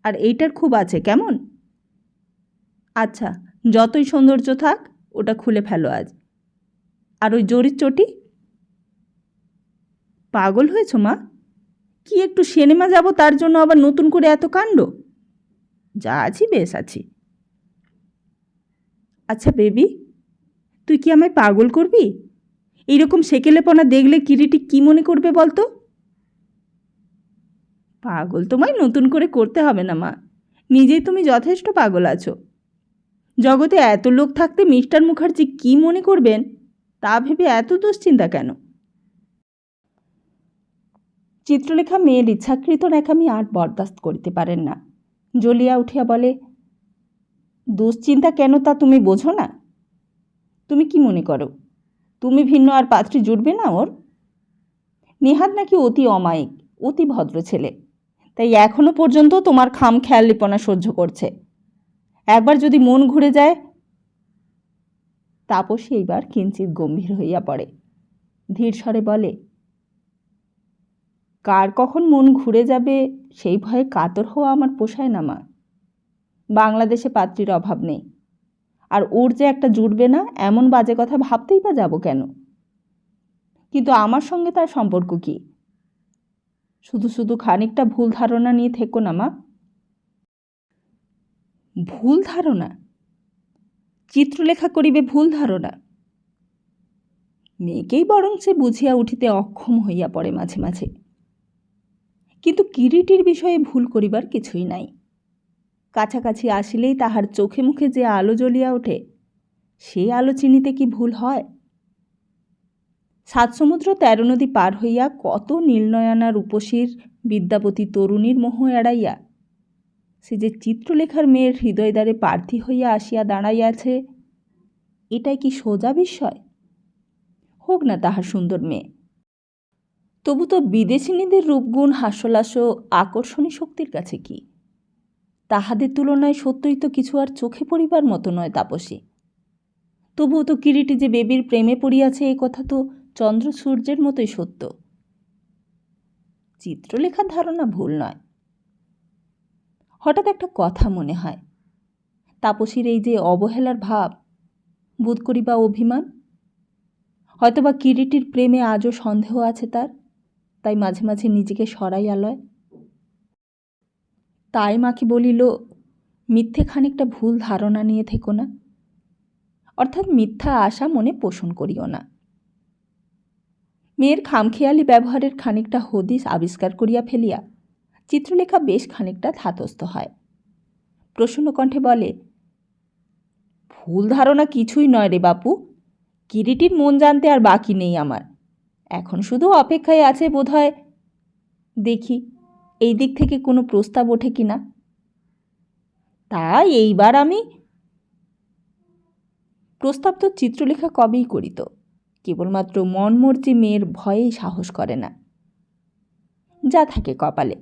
আর এইটার খুব আছে, কেমন? আচ্ছা, যতই সৌন্দর্য থাক, ওটা খুলে ফেলো আজ। আর ওই জরির চটি? পাগল হয়েছ মা? কি একটু সিনেমা যাব তার জন্য আবার নতুন করে এত কাণ্ড? যা আছি বেশ আছি। আচ্ছা বেবি, তুই কি আমায় পাগল করবি? এইরকম সেকেলেপনা দেখলে কিরিটি কি মনে করবে বলতো? পাগল তোমায় নতুন করে করতে হবে না মা, নিজেই তুমি যথেষ্ট পাগল আছো। জগতে এত লোক থাকতে মিস্টার মুখার্জি কি মনে করবেন তা ভেবে এত দুশ্চিন্তা কেন? চিত্রলেখা মেয়ের ইচ্ছাকৃত ন্যাকামি আর বরদাস্ত করিতে পারেন না। জ্বলিয়া উঠিয়া বলে, দুশ্চিন্তা কেন তা তুমি বোঝো না? তুমি কি মনে করো তুমি ভিন্ন আর পাত্রী জুটবে না ওর? নেহাত নাকি অতি অমায়িক, অতি ভদ্র ছেলে, তাই এখনো পর্যন্ত তোমার খামখেয়ালিপনা সহ্য করছে। একবার যদি মন ঘুরে যায়। তাপসী এইবার কিঞ্চিত গম্ভীর হইয়া পড়ে, ধীর স্বরে বলে, কার কখন মন ঘুরে যাবে সেই ভয়ে কাতর হওয়া আমার পোষায় না মা। বাংলাদেশে পাত্রীর অভাব নেই, আর ওর যে একটা জুটবে না এমন বাজে কথা ভাবতেই বা যাব কেন? কিন্তু আমার সঙ্গে তার সম্পর্ক কি? শুধু শুধু খানিকটা ভুল ধারণা নিয়ে থেকো না মা। ভুল ধারণা? চিত্রলেখা করিবে ভুল ধারণা? মেয়েকেই বরং সে বুঝিয়া উঠিতে অক্ষম হইয়া পড়ে মাঝে মাঝে। কিন্তু কিরিটির বিষয়ে ভুল করিবার কিছুই নাই। কাছাকাছি আসিলেই তাহার চোখে মুখে যে আলো জ্বলিয়া ওঠে, সেই আলো চিনিতে কি ভুল হয়? 7 সমুদ্র 13 নদী পার হইয়া কত নীলনয়না রূপসীর বিদ্যাপতি তরুণীর মোহ এড়াইয়া সে যে চিত্রলেখার মেয়ের হৃদয়দ্বারে প্রার্থী হইয়া আসিয়া দাঁড়াইয়াছে, এটাই কি সোজা বিস্ময়? হোক না তাহার সুন্দর মেয়ে, তবু তো বিদেশিনীদের রূপগুণ হাস্যলাস্য আকর্ষণী শক্তির কাছে কি? তাহাদের তুলনায় সত্যই তো কিছু আর চোখে পড়িবার মতো নয় তাপসী। তবুও তো কিরিটি যে বেবির প্রেমে পড়িয়াছে এ কথা তো চন্দ্র সূর্যের মতোই সত্য। চিত্রলেখার ধারণা ভুল নয়। হঠাৎ একটা কথা মনে হয়, তাপসীর এই যে অবহেলার ভাব, বোধ করি বা অভিমান, হয়তোবা কিরিটির প্রেমে আজও সন্দেহ আছে তার, তাই মাঝে মাঝে নিজেকে সরাইয়া লয়। তাই মাকে বলিল, মিথ্যে খানিকটা ভুল ধারণা নিয়ে থেকো না, অর্থাৎ মিথ্যা আশা মনে পোষণ করিও না। মেয়ের খামখেয়ালি ব্যবহারের খানিকটা হদিস আবিষ্কার করিয়া ফেলিয়া চিত্রলেখা বেশ খানিকটা ধাতস্থ হয়। প্রসন্ন কণ্ঠে বলে, ভুল ধারণা কিছুই নয় রে বাপু, কিরিটির মন জানতে আর বাকি নেই আমার। এখন শুধু অপেক্ষায় আছে বোধহয়, দেখি এই দিক থেকে কোনো প্রস্তাব ওঠে কি না। তাই এইবার আমি প্রস্তাব তো চিত্রলেখা কবেই করিত, কেবলমাত্র মনমর্জি মেয়ের ভয়েই সাহস করে না। যা থাকে কপালে,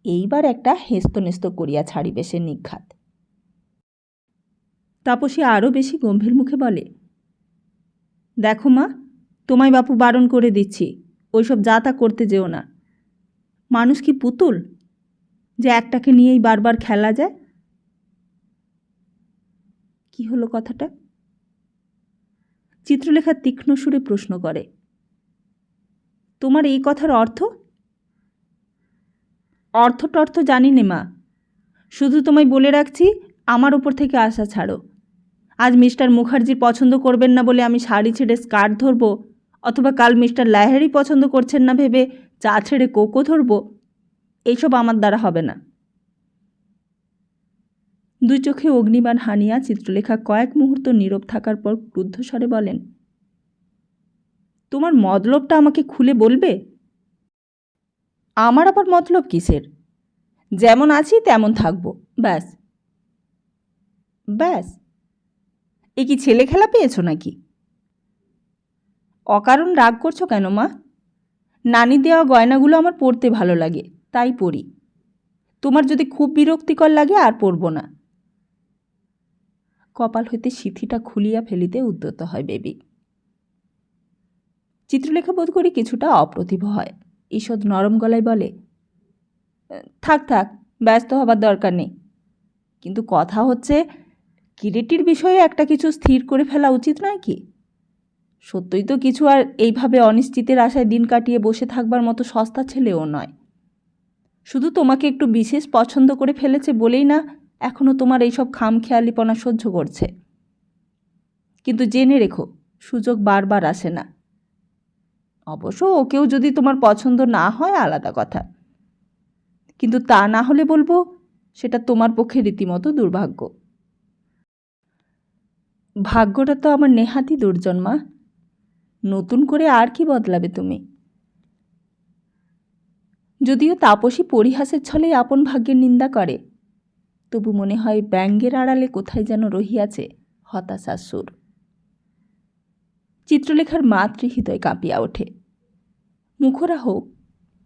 এইবার একটা হেস্তনেস্ত করিয়া ছাড়িবে সে নিঘাত। তাপসী আরও বেশি গম্ভীর মুখে বলে, দেখো মা, তোমায় বাপু বারণ করে দিচ্ছি, ওইসব যা তা করতে যেও না। মানুষ কি পুতুল যে একটাকে নিয়েই বারবার খেলা যায়? কি হলো কথাটা? চিত্রলেখা তীক্ষ্ণ সুরে প্রশ্ন করে, তোমার এই কথার অর্থ? অর্থ জানি নে মা, শুধু তোমায় বলে রাখছি, আমার ওপর থেকে আশা ছাড়ো। আজ মিস্টার মুখার্জির পছন্দ করবেন না বলে আমি শাড়ি ছেড়ে স্কার্ট ধরবো, অথবা কাল মিস্টার লাহেরি পছন্দ করছেন না ভেবে চা ছেড়ে কোকো ধরবো, এইসব আমার দ্বারা হবে না। দুই চোখে অগ্নিবাণ হানিয়া চিত্রলেখা কয়েক মুহূর্ত নীরব থাকার পর ক্রুদ্ধস্বরে বলেন, তোমার মতলবটা আমাকে খুলে বলবে? আমার আবার মতলব কিসের? যেমন আছি তেমন থাকবো, ব্যাস। ব্যাস? এ কি ছেলে খেলা পেয়েছো নাকি? অকারণ রাগ করছো কেন মা? নানি দেওয়া গয়নাগুলো আমার পরতে ভালো লাগে, তাই পরি। তোমার যদি খুব বিরক্তিকর লাগে আর পরব না। কপাল হইতে সিথিটা খুলিয়া ফেলিতে উদ্যত হয় বেবি। চিত্রলেখা বোধ করি কিছুটা অপ্রতিভ হয়। ঈষৎ নরম গলায় বলে, থাক থাক, ব্যস্ত হবার দরকার নেই। কিন্তু কথা হচ্ছে, কিরিটির বিষয়ে একটা কিছু স্থির করে ফেলা উচিত নয় কি? সত্যই তো কিছু আর এইভাবে অনিশ্চিতের আশায় দিন কাটিয়ে বসে থাকবার মতো সস্তা ছেলেও নয়। শুধু তোমাকে একটু বিশেষ পছন্দ করে ফেলেছে বলেই না এখনও তোমার এইসব খামখেয়ালিপনা সহ্য করছে। কিন্তু জেনে রেখো, সুযোগ বারবার আসে না। অবশ্য ওকেও যদি তোমার পছন্দ না হয় আলাদা কথা, কিন্তু তা না হলে বলবো সেটা তোমার পক্ষে রীতিমতো দুর্ভাগ্য। ভাগ্যটা তো আমার নেহাতি দুর্জন মা, নতুন করে আর কি বদলাবে তুমি? যদিও তাপসী পরিহাসের ছলে আপন ভাগ্যের নিন্দা করে, তবু মনে হয় ব্যঙ্গের আড়ালে কোথায় যেন রহিয়াছে হতাশার সুর। চিত্রলেখার মাতৃহৃদয় কাঁপিয়া ওঠে। মুখরা হোক,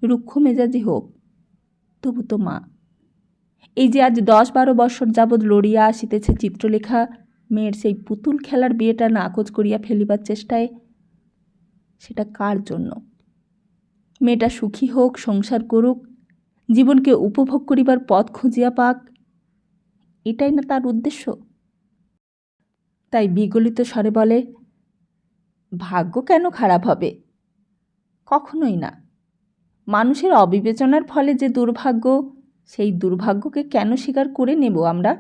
রুক্ষ মেজাজি হোক, তবু তো মা। এই যে আজ 10-12 বৎসর যাবৎ লড়িয়া আসিতেছে চিত্রলেখা মেয়ের সেই পুতুল খেলার বিয়েটা নাকচ করিয়া ফেলিবার চেষ্টায়, সেটা কার জন্য? মেয়েটা সুখী হোক, সংসার করুক, জীবনকে উপভোগ করিবার পথ খুঁজিয়া পাক, এটাই না তার উদ্দেশ্য? তাই বিগলিত স্বরে বলে, ভাগ্য কেন খারাপ হবে? কখনোই না। মানুষের অবিবেচনার ফলে যে দুর্ভাগ্য, সেই দুর্ভাগ্যকে কেন স্বীকার করে নেব আমরা?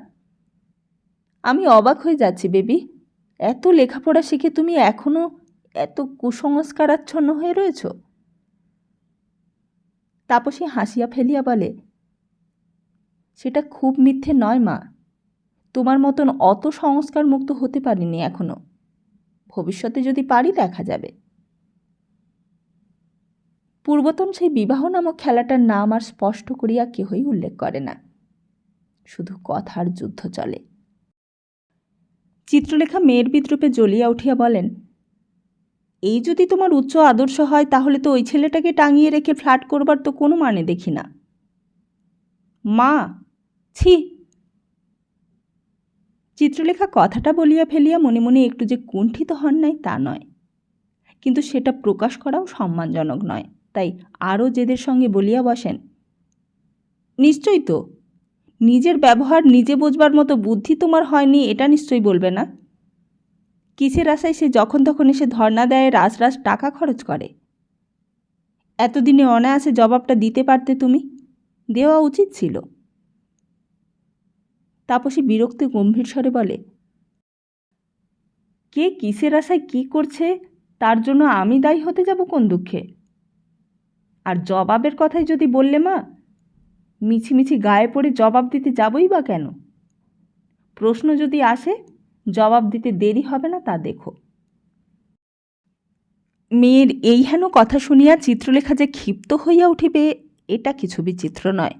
আমি অবাক হয়ে যাচ্ছি বেবি, এত লেখাপড়া শিখে তুমি এখনও এত কুসংস্কারাচ্ছন্ন হয়ে রয়েছ। তাপসী হাসিয়া ফেলিয়া বলে, সেটা খুব মিথ্যে নয় মা। তোমার মতন অত সংস্কার মুক্ত হতে পারিনি এখনো। ভবিষ্যতে যদি পারি দেখা যাবে। পূর্বতন সেই বিবাহ নামক খেলাটার নাম আর স্পষ্ট করিয়া কেহই উল্লেখ করে না, শুধু কথার যুদ্ধ চলে। চিত্রলেখা মেয়ের বিদ্রূপে জ্বলিয়া উঠিয়া বলেন, এই যদি তোমার উচ্চ আদর্শ হয় তাহলে তো ওই ছেলেটাকে টাঙিয়ে রেখে ফ্ল্যাট করবার তো কোনো মানে দেখি না। মা, ছি। চিত্রলেখা কথাটা বলিয়া ফেলিয়া মনে মনে একটু যে কুণ্ঠিত হন নাই তা নয়, কিন্তু সেটা প্রকাশ করাও সম্মানজনক নয়, তাই আরও জেদের সঙ্গে বলিয়া বসেন, নিশ্চয়ই তো। নিজের ব্যবহার নিজে বোঝবার মতো বুদ্ধি তোমার হয়নি এটা নিশ্চয়ই বলবে না। কিসের আশায় সে যখন তখন এসে ধর্ণা দেয়, রাস রাস টাকা খরচ করে? এতদিনে অনায়াসে জবাবটা দিতে পারতে তুমি, দেওয়া উচিত ছিল। তাপসী বিরক্তি গম্ভীর স্বরে বলে, কে কিসের আশায় কি করছে তার জন্য আমি দায়ী হতে যাব কোন দুঃখে? আর জবাবের কথাই যদি বললে মা, মিছিমিছি গায়ে পড়ে জবাব দিতে যাবই বা কেন? প্রশ্ন যদি আসে, জবাব দিতে দেরি হবে না তা দেখো। মেয়ের এই হেন কথা শুনিয়া চিত্রলেখা যে ক্ষিপ্ত হইয়া উঠিবে এটা কিছু বিচিত্র নয়।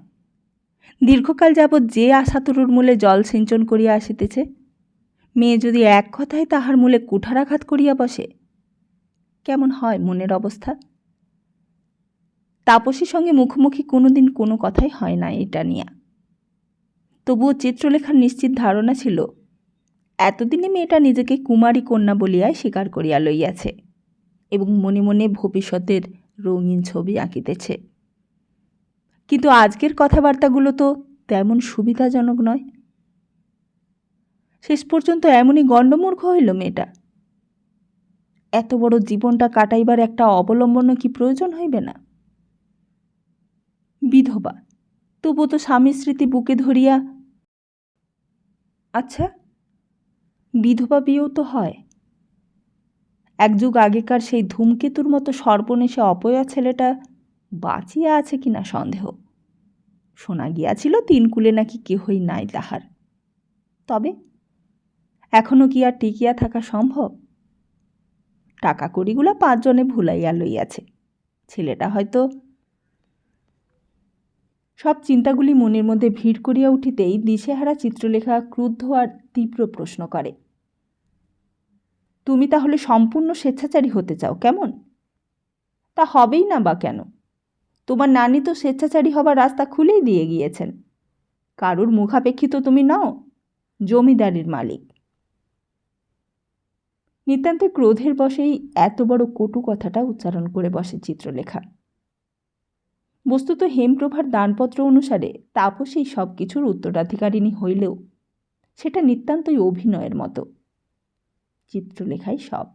দীর্ঘকাল যাবৎ যে আশাতরুর মূলে জল সিঞ্চন করিয়া আসিতেছে, মেয়ে যদি এক কথায় তাহার মূলে কুঠারাঘাত করিয়া বসে, কেমন হয় মনের অবস্থা? তাপসীর সঙ্গে মুখোমুখি কোনোদিন কোনো কথাই হয় না এটা নিয়া। তবুও চিত্রলেখার নিশ্চিত ধারণা ছিল, এতদিনে মেয়েটা নিজেকে কুমারী কন্যা বলিয়াই স্বীকার করিয়া লইয়াছে এবং মনে মনে ভবিষ্যতের রঙিন ছবি আঁকিতেছে। কিন্তু আজকের কথাবার্তাগুলো তো তেমন সুবিধাজনক নয়। শেষ পর্যন্ত এমনই গণ্ডমূর্খ হইল মেয়েটা। এত বড় জীবনটা কাটাইবার একটা অবলম্বন কি প্রয়োজন হইবে না? বিধবা, তবু তো স্বামী স্মৃতি বুকে ধরিয়া। আচ্ছা, বিধবা বিয়েও তো হয়। এক যুগ আগেকার সেই ধূমকেতুর মতো সর্বনেশে অপয়া ছেলেটা বাঁচিয়া আছে কিনা সন্দেহ। শোনা গিয়াছিল 3 কুলে নাকি কেহই নাই তাহার। তবে এখনও কি আর টিকিয়া থাকা সম্ভব? টাকা কড়িগুলা 5 জনে ভুলাইয়া লইয়াছে। ছেলেটা হয়তো। সব চিন্তাগুলি মনের মধ্যে ভিড় করিয়া উঠিতেই দিশেহারা চিত্রলেখা ক্রুদ্ধ আর তীব্র প্রশ্ন করে, তুমি তাহলে সম্পূর্ণ স্বেচ্ছাচারী হতে চাও কেমন? তা হবেই না বা কেন? তোমার নানি তো স্বেচ্ছাচারী হবার রাস্তা খুলেই দিয়ে গিয়েছেন। কারুর মুখাপেক্ষী তো তুমি নও, জমিদারির মালিক। নিতান্ত ক্রোধের বশেই এত বড় কটু কথাটা উচ্চারণ করে বসে চিত্রলেখা। বস্তুত হেমপ্রভার দানপত্র অনুসারে তাপসী সব কিছুর উত্তরাধিকারিণী হইলেও সেটা নিতান্তই অভিনয়ের মতো। চিত্রলেখাই সব।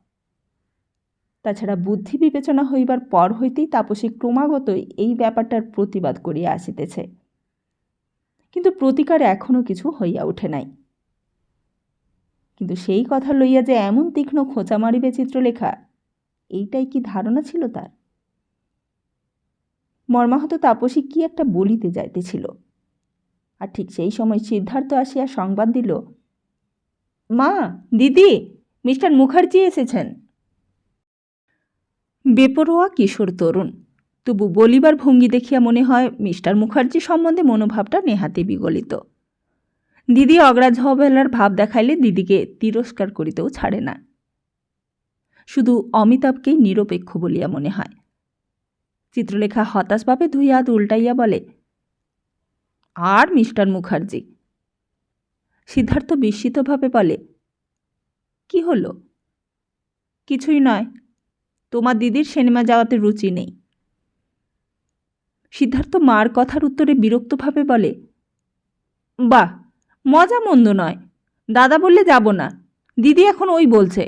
তাছাড়া বুদ্ধি বিবেচনা হইবার পর হইতেই তাপসী ক্রমাগতই এই ব্যাপারটার প্রতিবাদ করিয়া আসিতেছে, কিন্তু প্রতিকার এখনও কিছু হইয়া ওঠে নাই। কিন্তু সেই কথা লইয়া যে এমন তীক্ষ্ণ খোঁচা মারিবে চিত্রলেখা, এইটাই কি ধারণা ছিল তার? মর্মাহত তাপসী কি একটা বলিতে যাইতেছিল, আর ঠিক সেই সময় সিদ্ধার্থ আসিয়া সংবাদ দিল, মা, দিদি, মিস্টার মুখার্জি এসেছেন। বেপরোয়া কিশোর তরুণ, তবু বলিবার ভঙ্গি দেখিয়া মনে হয় মিস্টার মুখার্জি সম্বন্ধে মনোভাবটা নেহাতি বিগলিত। দিদি অগ্রাহ্য অবহেলার ভাব দেখাইলে দিদিকে তিরস্কার করিতেও ছাড়ে না। শুধু অমিতাভকেই নিরপেক্ষ বলিয়া মনে হয়। চিত্রলেখা হতাশভাবে 2 হাত উল্টাইয়া বলে, আর মিস্টার মুখার্জি। সিদ্ধার্থ বিস্মিতভাবে বলে, কি হলো? কিছুই নয়, তোমার দিদির সিনেমা যাওয়াতে রুচি নেই। সিদ্ধার্থ মার কথার উত্তরে বিরক্তভাবে বলে, বাহ, মজা মন্দ নয়, দাদা বললে যাব না, দিদি এখন ওই বলছে,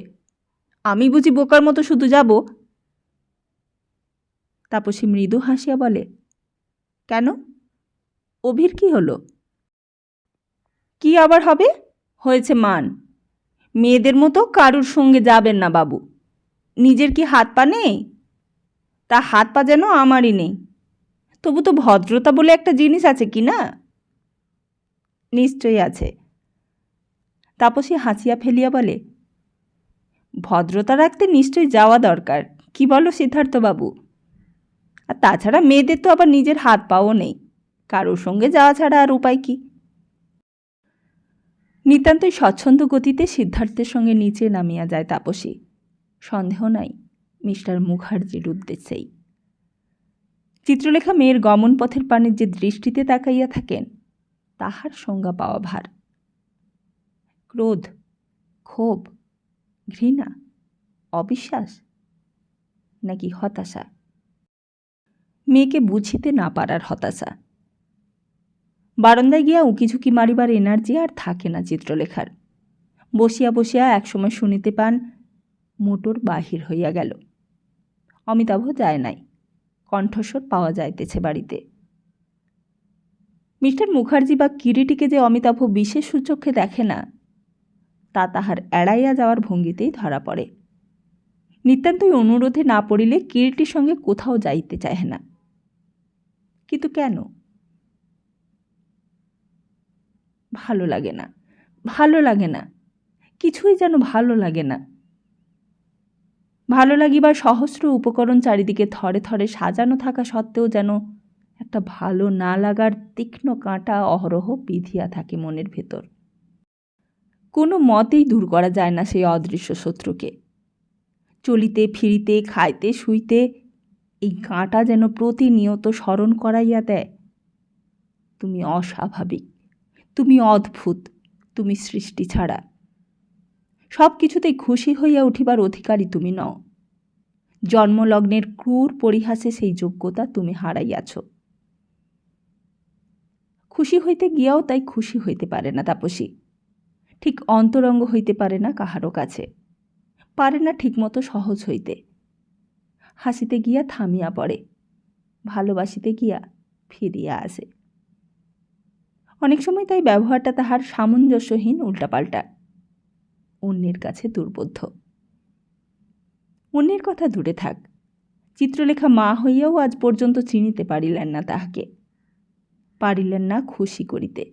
আমি বুঝি বোকার মতো শুধু যাব? তাপসী মৃদু হাসিয়া বলে, কেন, অভির কি হলো? কি আবার হবে? হয়েছে মান। মেয়েদের মতো কারুর সঙ্গে যাবেন না বাবু। নিজের কি হাত পা নেই? তা হাত পা যেন আমারই নেই। তবু তো ভদ্রতা বলে একটা জিনিস আছে কি না? নিশ্চয়ই আছে। তাপসী হাসিয়া ফেলিয়া বলে, ভদ্রতা রাখতে নিশ্চয়ই যাওয়া দরকার, কি বলো সিদ্ধার্থবাবু? আর তাছাড়া মেয়েদের তো আবার নিজের হাত পাও নেই, কারোর সঙ্গে যাওয়া ছাড়া আর উপায় কি? নিতান্তই স্বচ্ছন্দ গতিতে সিদ্ধার্থের সঙ্গে নিচে নামিয়া যায় তাপসী। সন্দেহ নাই, মিস্টার মুখার্জির উদ্দেশ্যেই। চিত্রলেখা মেয়ের গমন পথের পানে যে দৃষ্টিতে তাকাইয়া থাকেন, তাহার সংজ্ঞা পাওয়া ভার। ক্রোধ, ক্ষোভ, ঘৃণা, অবিশ্বাস নাকি হতাশা? মেয়েকে বুঝিতে না পারার হতাশা। বারান্দায় গিয়া উকিঝুঁকি মারিবার এনার্জি আর থাকে না চিত্রলেখার। বসিয়া বসিয়া একসময় শুনিতে পান মোটর বাহির হইয়া গেল। অমিতাভ যায় নাই, কণ্ঠস্বর পাওয়া যাইতেছে বাড়িতে। মিস্টার মুখার্জি বা কিরিটিকে যে অমিতাভ বিশেষ সূচক্ষে দেখে না, তা তাহার এড়াইয়া যাওয়ার ভঙ্গিতেই ধরা পড়ে। নিতান্তই অনুরোধে না পড়িলে কিরিটির সঙ্গে কোথাও যাইতে চাহে না। কিন্তু কেন? ভালো লাগে না, ভালো লাগে না, কিছুই যেন ভালো লাগে না। ভালো লাগিবার সহস্র উপকরণ চারিদিকে থরে থরে সাজানো থাকা সত্ত্বেও যেন একটা ভালো না লাগার তীক্ষ্ণ কাঁটা অহরহ বিধিয়া থাকে মনের ভেতর। কোনো মতেই দূর করা যায় না সেই অদৃশ্য শত্রুকে। চলিতে ফিরিতে খাইতে শুইতে এই কাঁটা যেন প্রতিনিয়ত স্মরণ করাইয়া দেয়, তুমি অস্বাভাবিক, তুমি অদ্ভুত, তুমি সৃষ্টি ছাড়া। সব কিছুতেই খুশি হইয়া উঠিবার অধিকারী তুমি নও। জন্মলগ্নের ক্রূর পরিহাসে সেই যোগ্যতা তুমি হারাইয়াছ। খুশি হইতে গিয়াও তাই খুশি হইতে পারে না তাপসী। ঠিক অন্তরঙ্গ হইতে পারে না কাহারও কাছে, পারে না ঠিকমতো সহজ হইতে। হাসিতে গিয়া থামিয়া পড়ে, ভালোবাসিতে গিয়া ফিরিয়া আসে। অনেক সময় তাই ব্যবহারটা তাহার সামঞ্জস্যহীন, উল্টাপাল্টা, অন্যের কাছে দুর্বোধ্য। অন্যের কথা দূরে থাক, চিত্রলেখা মা হইয়াও আজ পর্যন্ত চিনিতে পারিলেন না তাহাকে, পারিলেন না খুশি করিতে।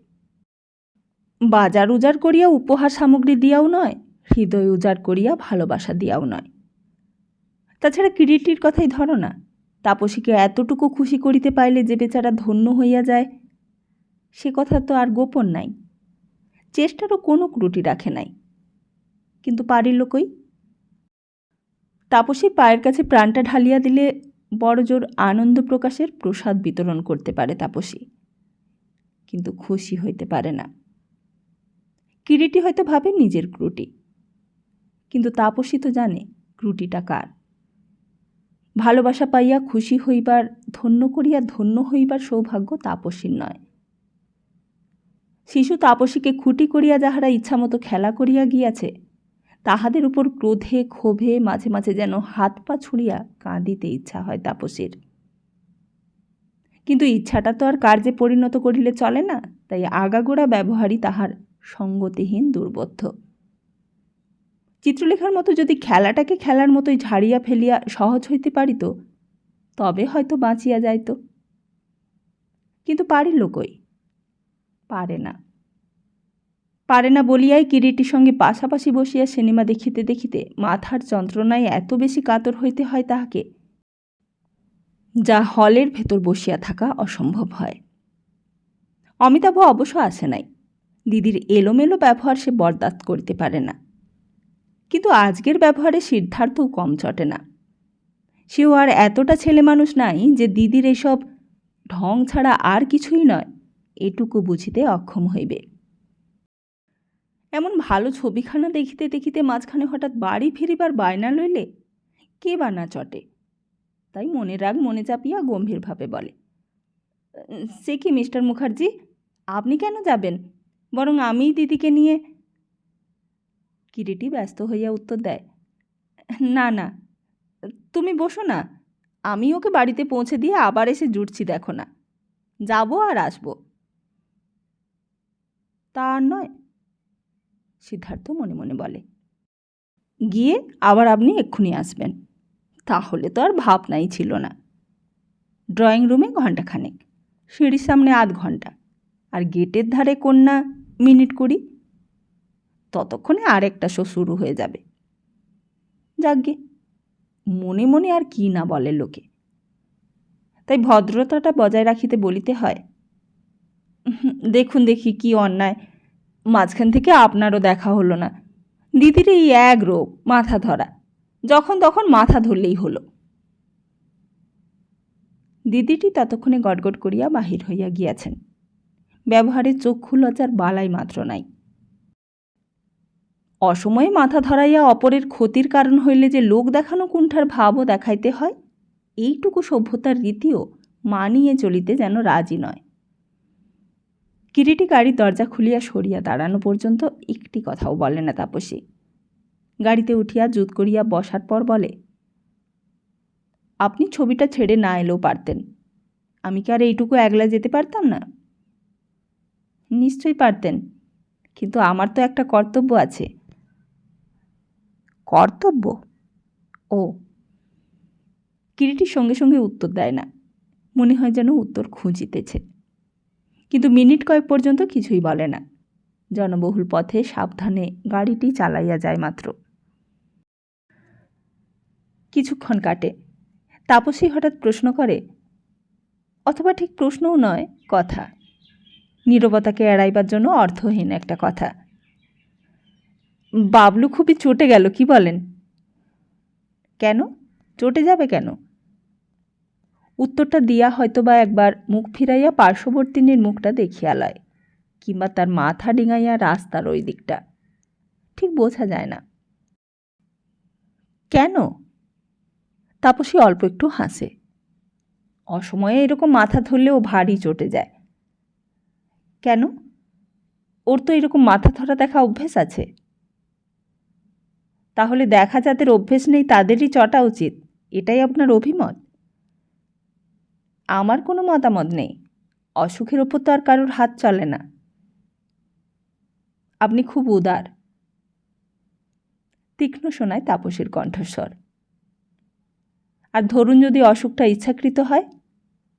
বাজার উজাড় করিয়া উপহার সামগ্রী দিয়াও নয়, হৃদয় উজাড় করিয়া ভালোবাসা দিয়াও নয়। তাছাড়া কিরিটির কথাই ধরো না, তাপসীকে এতটুকু খুশি করিতে পাইলে যে বেচারা ধন্য হইয়া যায়, সে কথা তো আর গোপন নাই। চেষ্টারও কোনো ত্রুটি রাখে নাই, কিন্তু পারিল কই? তাপসী পায়ের কাছে প্রাণটা ঢালিয়া দিলে বড় জোর আনন্দ প্রকাশের প্রসাদ বিতরণ করতে পারে তাপসী, কিন্তু খুশি হইতে পারে না। কিরিটি হয়তো ভাবে নিজের ত্রুটি, কিন্তু তাপসী তো জানে ত্রুটিটা কার। ভালোবাসা পাইয়া খুশি হইবার, ধন্য করিয়া ধন্য হইবার সৌভাগ্য তাপসীর নয়। শিশু তাপসীকে খুঁটি করিয়া যাহারা ইচ্ছামতো খেলা করিয়া গিয়াছে, তাহাদের উপর ক্রোধে ক্ষোভে মাঝে মাঝে যেন হাত পা ছুঁড়িয়া কাঁদিতে ইচ্ছা হয় তাপসীর। কিন্তু ইচ্ছাটা তো আর কার্যে পরিণত করিলে চলে না, তাই আগাগোড়া ব্যবহারই তাহার সঙ্গতিহীন, দুর্বোধ্য। চিত্রলেখার মতো যদি খেলাটাকে খেলার মতোই ঝাড়িয়া ফেলিয়া সহজ হইতে পারিত, তবে হয়তো বাঁচিয়া যাইত। কিন্তু পারিল কই? পারে না। পারে না বলিয়াই কিরিটির সঙ্গে পাশাপাশি বসিয়া সিনেমা দেখিতে দেখিতে মাথার যন্ত্রণায় এত বেশি কাতর হইতে হয় তাহাকে, যা হলের ভেতর বসিয়া থাকা অসম্ভব হয়। অমিতাভ অবশ্য আসে নাই, দিদির এলোমেলো ব্যবহার সে বরদাস্ত করিতে পারে না। কিন্তু আজকের ব্যবহারে সিদ্ধার্থও কম চটে না। সেও আর এতটা ছেলে মানুষ নাই যে দিদির এসব ঢং ছাড়া আর কিছুই নয় এটুকু বুঝিতে অক্ষম হইবে। এমন ভালো ছবিখানা দেখিতে দেখিতে মাঝখানে হঠাৎ বাড়ি ফিরিবার বায়না লইলে কে বা না চটে। তাই মনের রাগ মনে চাপিয়া গম্ভীরভাবে বলে, সে কি মিস্টার মুখার্জি, আপনি কেন যাবেন? বরং আমিই দিদিকে নিয়ে। কিরিটি ব্যস্ত হইয়া উত্তর দেয়, না না, তুমি বসো না, আমি ওকে বাড়িতে পৌঁছে দিয়ে আবার এসে জুটছি, দেখো না, যাবো আর আসবো। তা আর নয়, সিদ্ধার্থ মনে মনে বলে। গিয়ে আবার আপনি এক্ষুনি আসবেন, তাহলে তো আর ভাবনাই ছিল না। ড্রয়িং রুমে ঘণ্টাখানেক, সিঁড়ির সামনে আধ ঘণ্টা, আর গেটের ধারে কন্যা মিনিট 20। ততক্ষণে আরেকটা শো শুরু হয়ে যাবে। যাকগে, মনে মনে আর কি না বলে লোকে। তাই ভদ্রতাটা বজায় রাখিতে বলিতে হয়, দেখুন দেখি কি অন্যায়, মাঝখান থেকে আপনারও দেখা হলো না। দিদির এই এক রোগ, মাথা ধরা, যখন তখন মাথা ধরলেই হলো। দিদিটি ততক্ষণে গটগট করিয়া বাহির হইয়া গিয়াছেন। ব্যবহারে চক্ষু লজ্জার বালাই মাত্র নাই। অসময়ে মাথা ধরাইয়া অপরের ক্ষতির কারণ হইলে যে লোক দেখানো কুণ্ঠার ভাবও দেখাইতে হয়, এইটুকু সভ্যতার রীতিও মানিয়ে চলিতে যেন রাজি নয়। কিরিটি গাড়ির দরজা খুলিয়া সরিয়া দাঁড়ানো পর্যন্ত একটি কথাও বলে না তাপসী। গাড়িতে উঠিয়া জুত করিয়া বসার পর বলে, আপনি ছবিটা ছেড়ে না এলেও পারতেন, আমি কি আর এইটুকু একলা যেতে পারতাম না? নিশ্চয়ই পারতেন, কিন্তু আমার তো একটা কর্তব্য আছে। কর্তব্য? ও। কিরিটির সঙ্গে সঙ্গে উত্তর দেয় না, মনে হয় যেন উত্তর খুঁজিতেছে। কিন্তু মিনিট কয়েক পর্যন্ত কিছুই বলে না। জনবহুল পথে সাবধানে গাড়িটি চালাইয়া যায় মাত্র। কিছুক্ষণ কাটে। তাপসী হঠাৎ প্রশ্ন করে, অথবা ঠিক প্রশ্নও নয়, কথা। নীরবতাকে এড়াইবার জন্য অর্থহীন একটা কথা। বাবলু খুবই চটে গেল, কি বলেন? কেন চটে যাবে কেন? উত্তরটা দিয়া হয়তো বা একবার মুখ ফিরাইয়া পার্শ্ববর্তিনীর মুখটা দেখিয়া লয়, কিংবা তার মাথা ডিঙাইয়া রাস্তার ওই দিকটা, ঠিক বোঝা যায় না। কেন? তাপসী অল্প একটু হাসে। অসময়ে এরকম মাথা ধরলেও ভারী চটে যায়। কেন? ওর তো এরকম মাথা ধরা দেখা অভ্যেস আছে। তাহলে দেখা যাদের অভ্যেস নেই তাদেরই চটা উচিত, এটাই আপনার অভিমত? আমার কোনো মতামত নেই। অসুখের ওপর তো আর কারোর হাত চলে না। আপনি খুব উদার। তীক্ষ্ণ শোনায় তাপসীর কণ্ঠস্বর। আর ধরুন যদি অসুখটা ইচ্ছাকৃত হয়,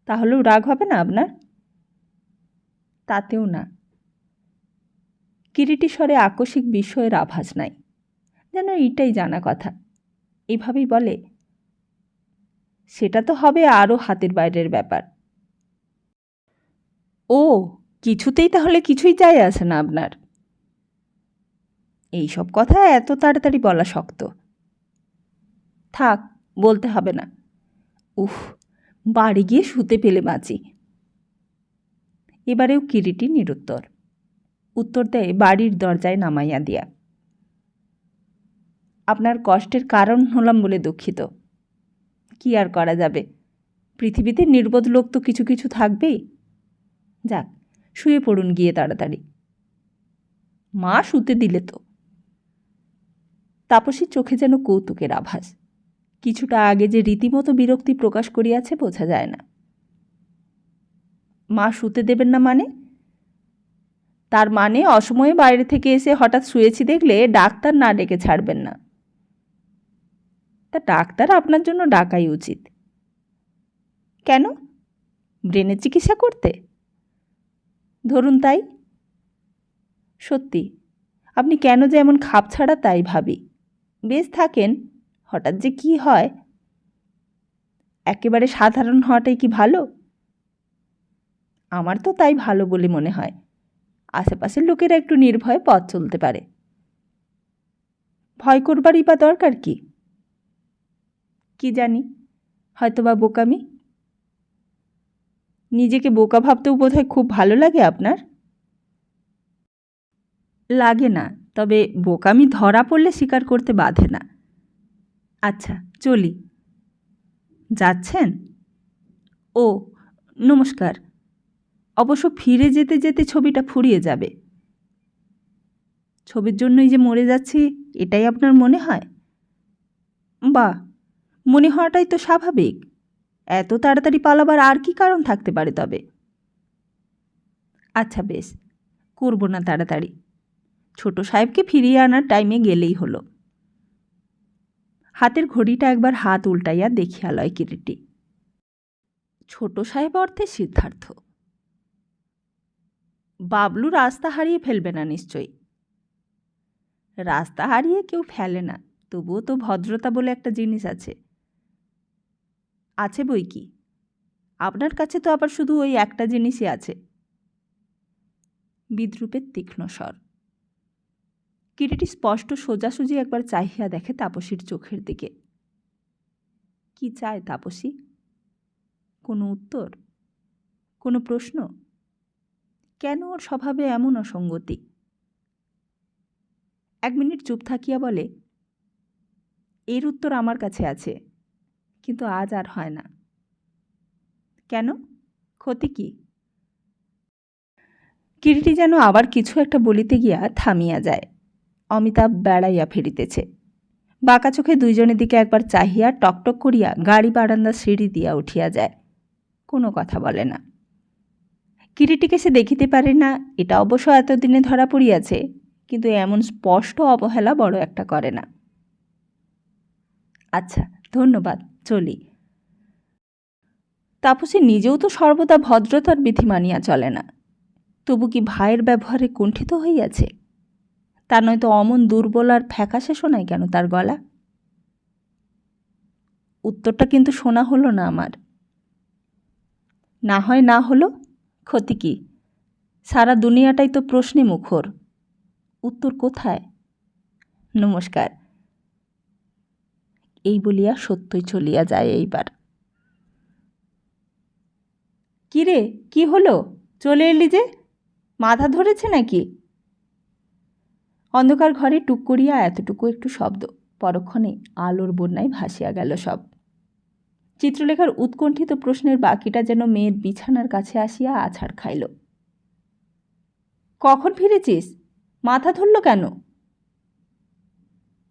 তাহলেও রাগ হবে না আপনার? তাতেও না। কিরিটি স্বরে আকস্মিক বিস্ময়ের আভাস নাই, যেন এইটাই জানা কথা। এইভাবেই বলে, সেটা তো হবে আরও হাতের বাইরের ব্যাপার। ও, কিছুতেই তাহলে কিছুই যায় আসে না আপনার? এইসব কথা এত তাড়াতাড়ি বলা শক্ত। থাক, বলতে হবে না। উফ, বাড়ি গিয়ে শুতে পেলে বাঁচি। এবারেও কিরিটি নিরুত্তর। উত্তর দেয় বাড়ির দরজায় নামাইয়া দিয়া, আপনার কষ্টের কারণ হলাম বলে দুঃখিত। কি আর করা যাবে, পৃথিবীতে নির্বোধ লোক তো কিছু কিছু থাকবেই। যাক, শুয়ে পড়ুন গিয়ে তাড়াতাড়ি। মা শুতে দিলে তো। তাপসীর চোখে যেন কৌতুকের আভাস। কিছুটা আগে যে রীতিমতো বিরক্তি প্রকাশ করিয়াছে বোঝা যায় না। মা শুতে দেবেন না মানে? তার মানে অসময়ে বাইরে থেকে এসে হঠাৎ শুয়েছি দেখলে ডাক্তার না ডেকে ছাড়বেন না। তা ডাক্তার আপনার জন্য ডাকাই উচিত। কেন? ব্রেনের চিকিৎসা করতে? ধরুন তাই। সত্যি, আপনি কেন যে এমন খাপ ছাড়া তাই ভাবি। বেশ থাকেন, হঠাৎ যে কি হয়। একেবারে সাধারণ হওয়াটাই কি ভালো? আমার তো তাই ভালো বলে মনে হয়। আশেপাশের লোকেরা একটু নির্ভয়ে পথ চলতে পারে। ভয় করবারই বা দরকার কি? কি জানি, হয়তো বা বোকামি। নিজেকে বোকা ভাবতেও বোধহয় খুব ভালো লাগে আপনার। লাগে না, তবে বোকামি ধরা পড়লে স্বীকার করতে বাধে না। আচ্ছা চলি। যাচ্ছেন? ও নমস্কার। অবশ্য ফিরে যেতে যেতে ছবিটা ফুরিয়ে যাবে। ছবির জন্যই যে মরে যাচ্ছি এটাই আপনার মনে হয়? বাহ, মনে হওয়াটাই তো স্বাভাবিক। এত তাড়াতাড়ি পালাবার আর কি কারণ থাকতে পারে তবে? আচ্ছা বেশ, করব না তাড়াতাড়ি। ছোট সাহেবকে ফিরিয়ে আনার টাইমে গেলেই হলো। হাতের ঘড়িটা একবার হাত উল্টাইয়া দেখিয়া লয় কিরিটি। ছোট সাহেব অর্থে সিদ্ধার্থ। বাবলু রাস্তা হারিয়ে ফেলবে না নিশ্চয়ই। রাস্তা হারিয়ে কেউ ফেলে না, তবুও তো ভদ্রতা বলে একটা জিনিস আছে। আছে বই কি, আপনার কাছে তো আবার শুধু ওই একটা জিনিসই আছে। বিদ্রূপের তীক্ষ্ণ স্বর। কিরিটি স্পষ্ট সোজাসুজি একবার চাহিয়া দেখে তাপসীর চোখের দিকে। কি চায় তাপসী? কোনো উত্তর, কোনো প্রশ্ন? কেন ওর স্বভাবে এমন অসঙ্গতি? 1 মিনিট চুপ থাকিয়া বলে, এর উত্তর আমার কাছে আছে, কিন্তু আজ আর হয় না। কেন? ক্ষতি কি? কিরিটি যেন আবার কিছু একটা বলিতে গিয়া থামিয়া যায়। অমিতাভ বেড়াইয়া ফিরিতেছে। বাঁকা চোখে দুইজনের দিকে একবার চাহিয়া টকটক করিয়া গাড়ি বারান্দার সিঁড়ি দিয়া উঠিয়া যায়। কোনো কথা বলে না। কিরিটিকে সে দেখিতে পারে না, এটা অবশ্য এতদিনে ধরা পড়িয়াছে, কিন্তু এমন স্পষ্ট অবহেলা বড় একটা করে না। আচ্ছা ধন্যবাদ, চলি। তাপসী নিজেও তো সর্বদা ভদ্রতার বিধি মানিয়া চলে না, তবু কি ভাইয়ের ব্যবহারে কুণ্ঠিত হইয়াছে? তা নয়তো অমন দুর্বল আর ফ্যাকাশে শোনায় কেন তার গলা? উত্তরটা কিন্তু শোনা হলো না আমার। না হয় না হলো, ক্ষতি কি? সারা দুনিয়াটাই তো প্রশ্নে মুখর। উত্তর কোথায়? নমস্কার। এই বলিয়া সত্যই চলিয়া যায় এইবার। কি রে, কি হলো? চলে এলি যে, মাথা ধরেছে নাকি? অন্ধকার ঘরে টুক করিয়া এতটুকু একটু শব্দ, পরক্ষণে আলোর বন্যায় ভাসিয়া গেল সব। চিত্রলেখার উৎকণ্ঠিত প্রশ্নের বাকিটা যেন মেয়ের বিছানার কাছে আসিয়া আছাড় খাইল। কখন ফিরেছিস? মাথা ধরল কেন?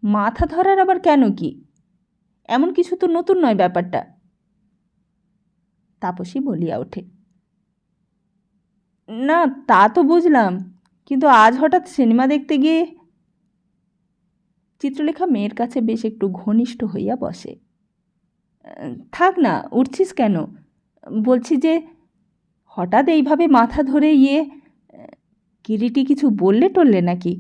মাথা ধরার আবার কেন কি? এমন কিছু তো নতুন নয় ব্যাপারটা। তাপসী বলিয়া ওঠে, না তা তো বুঝলাম, কিন্তু আজ হঠাৎ সিনেমা দেখতে গিয়ে। চিত্রলেখা মেয়ের কাছে বেশ একটু ঘনিষ্ঠ হইয়া বসে। থাক না, উঠছিস কেন? বলছি যে হঠাৎ এইভাবে মাথা ধরে কিরিটি কিছু বললে টললে নাকি?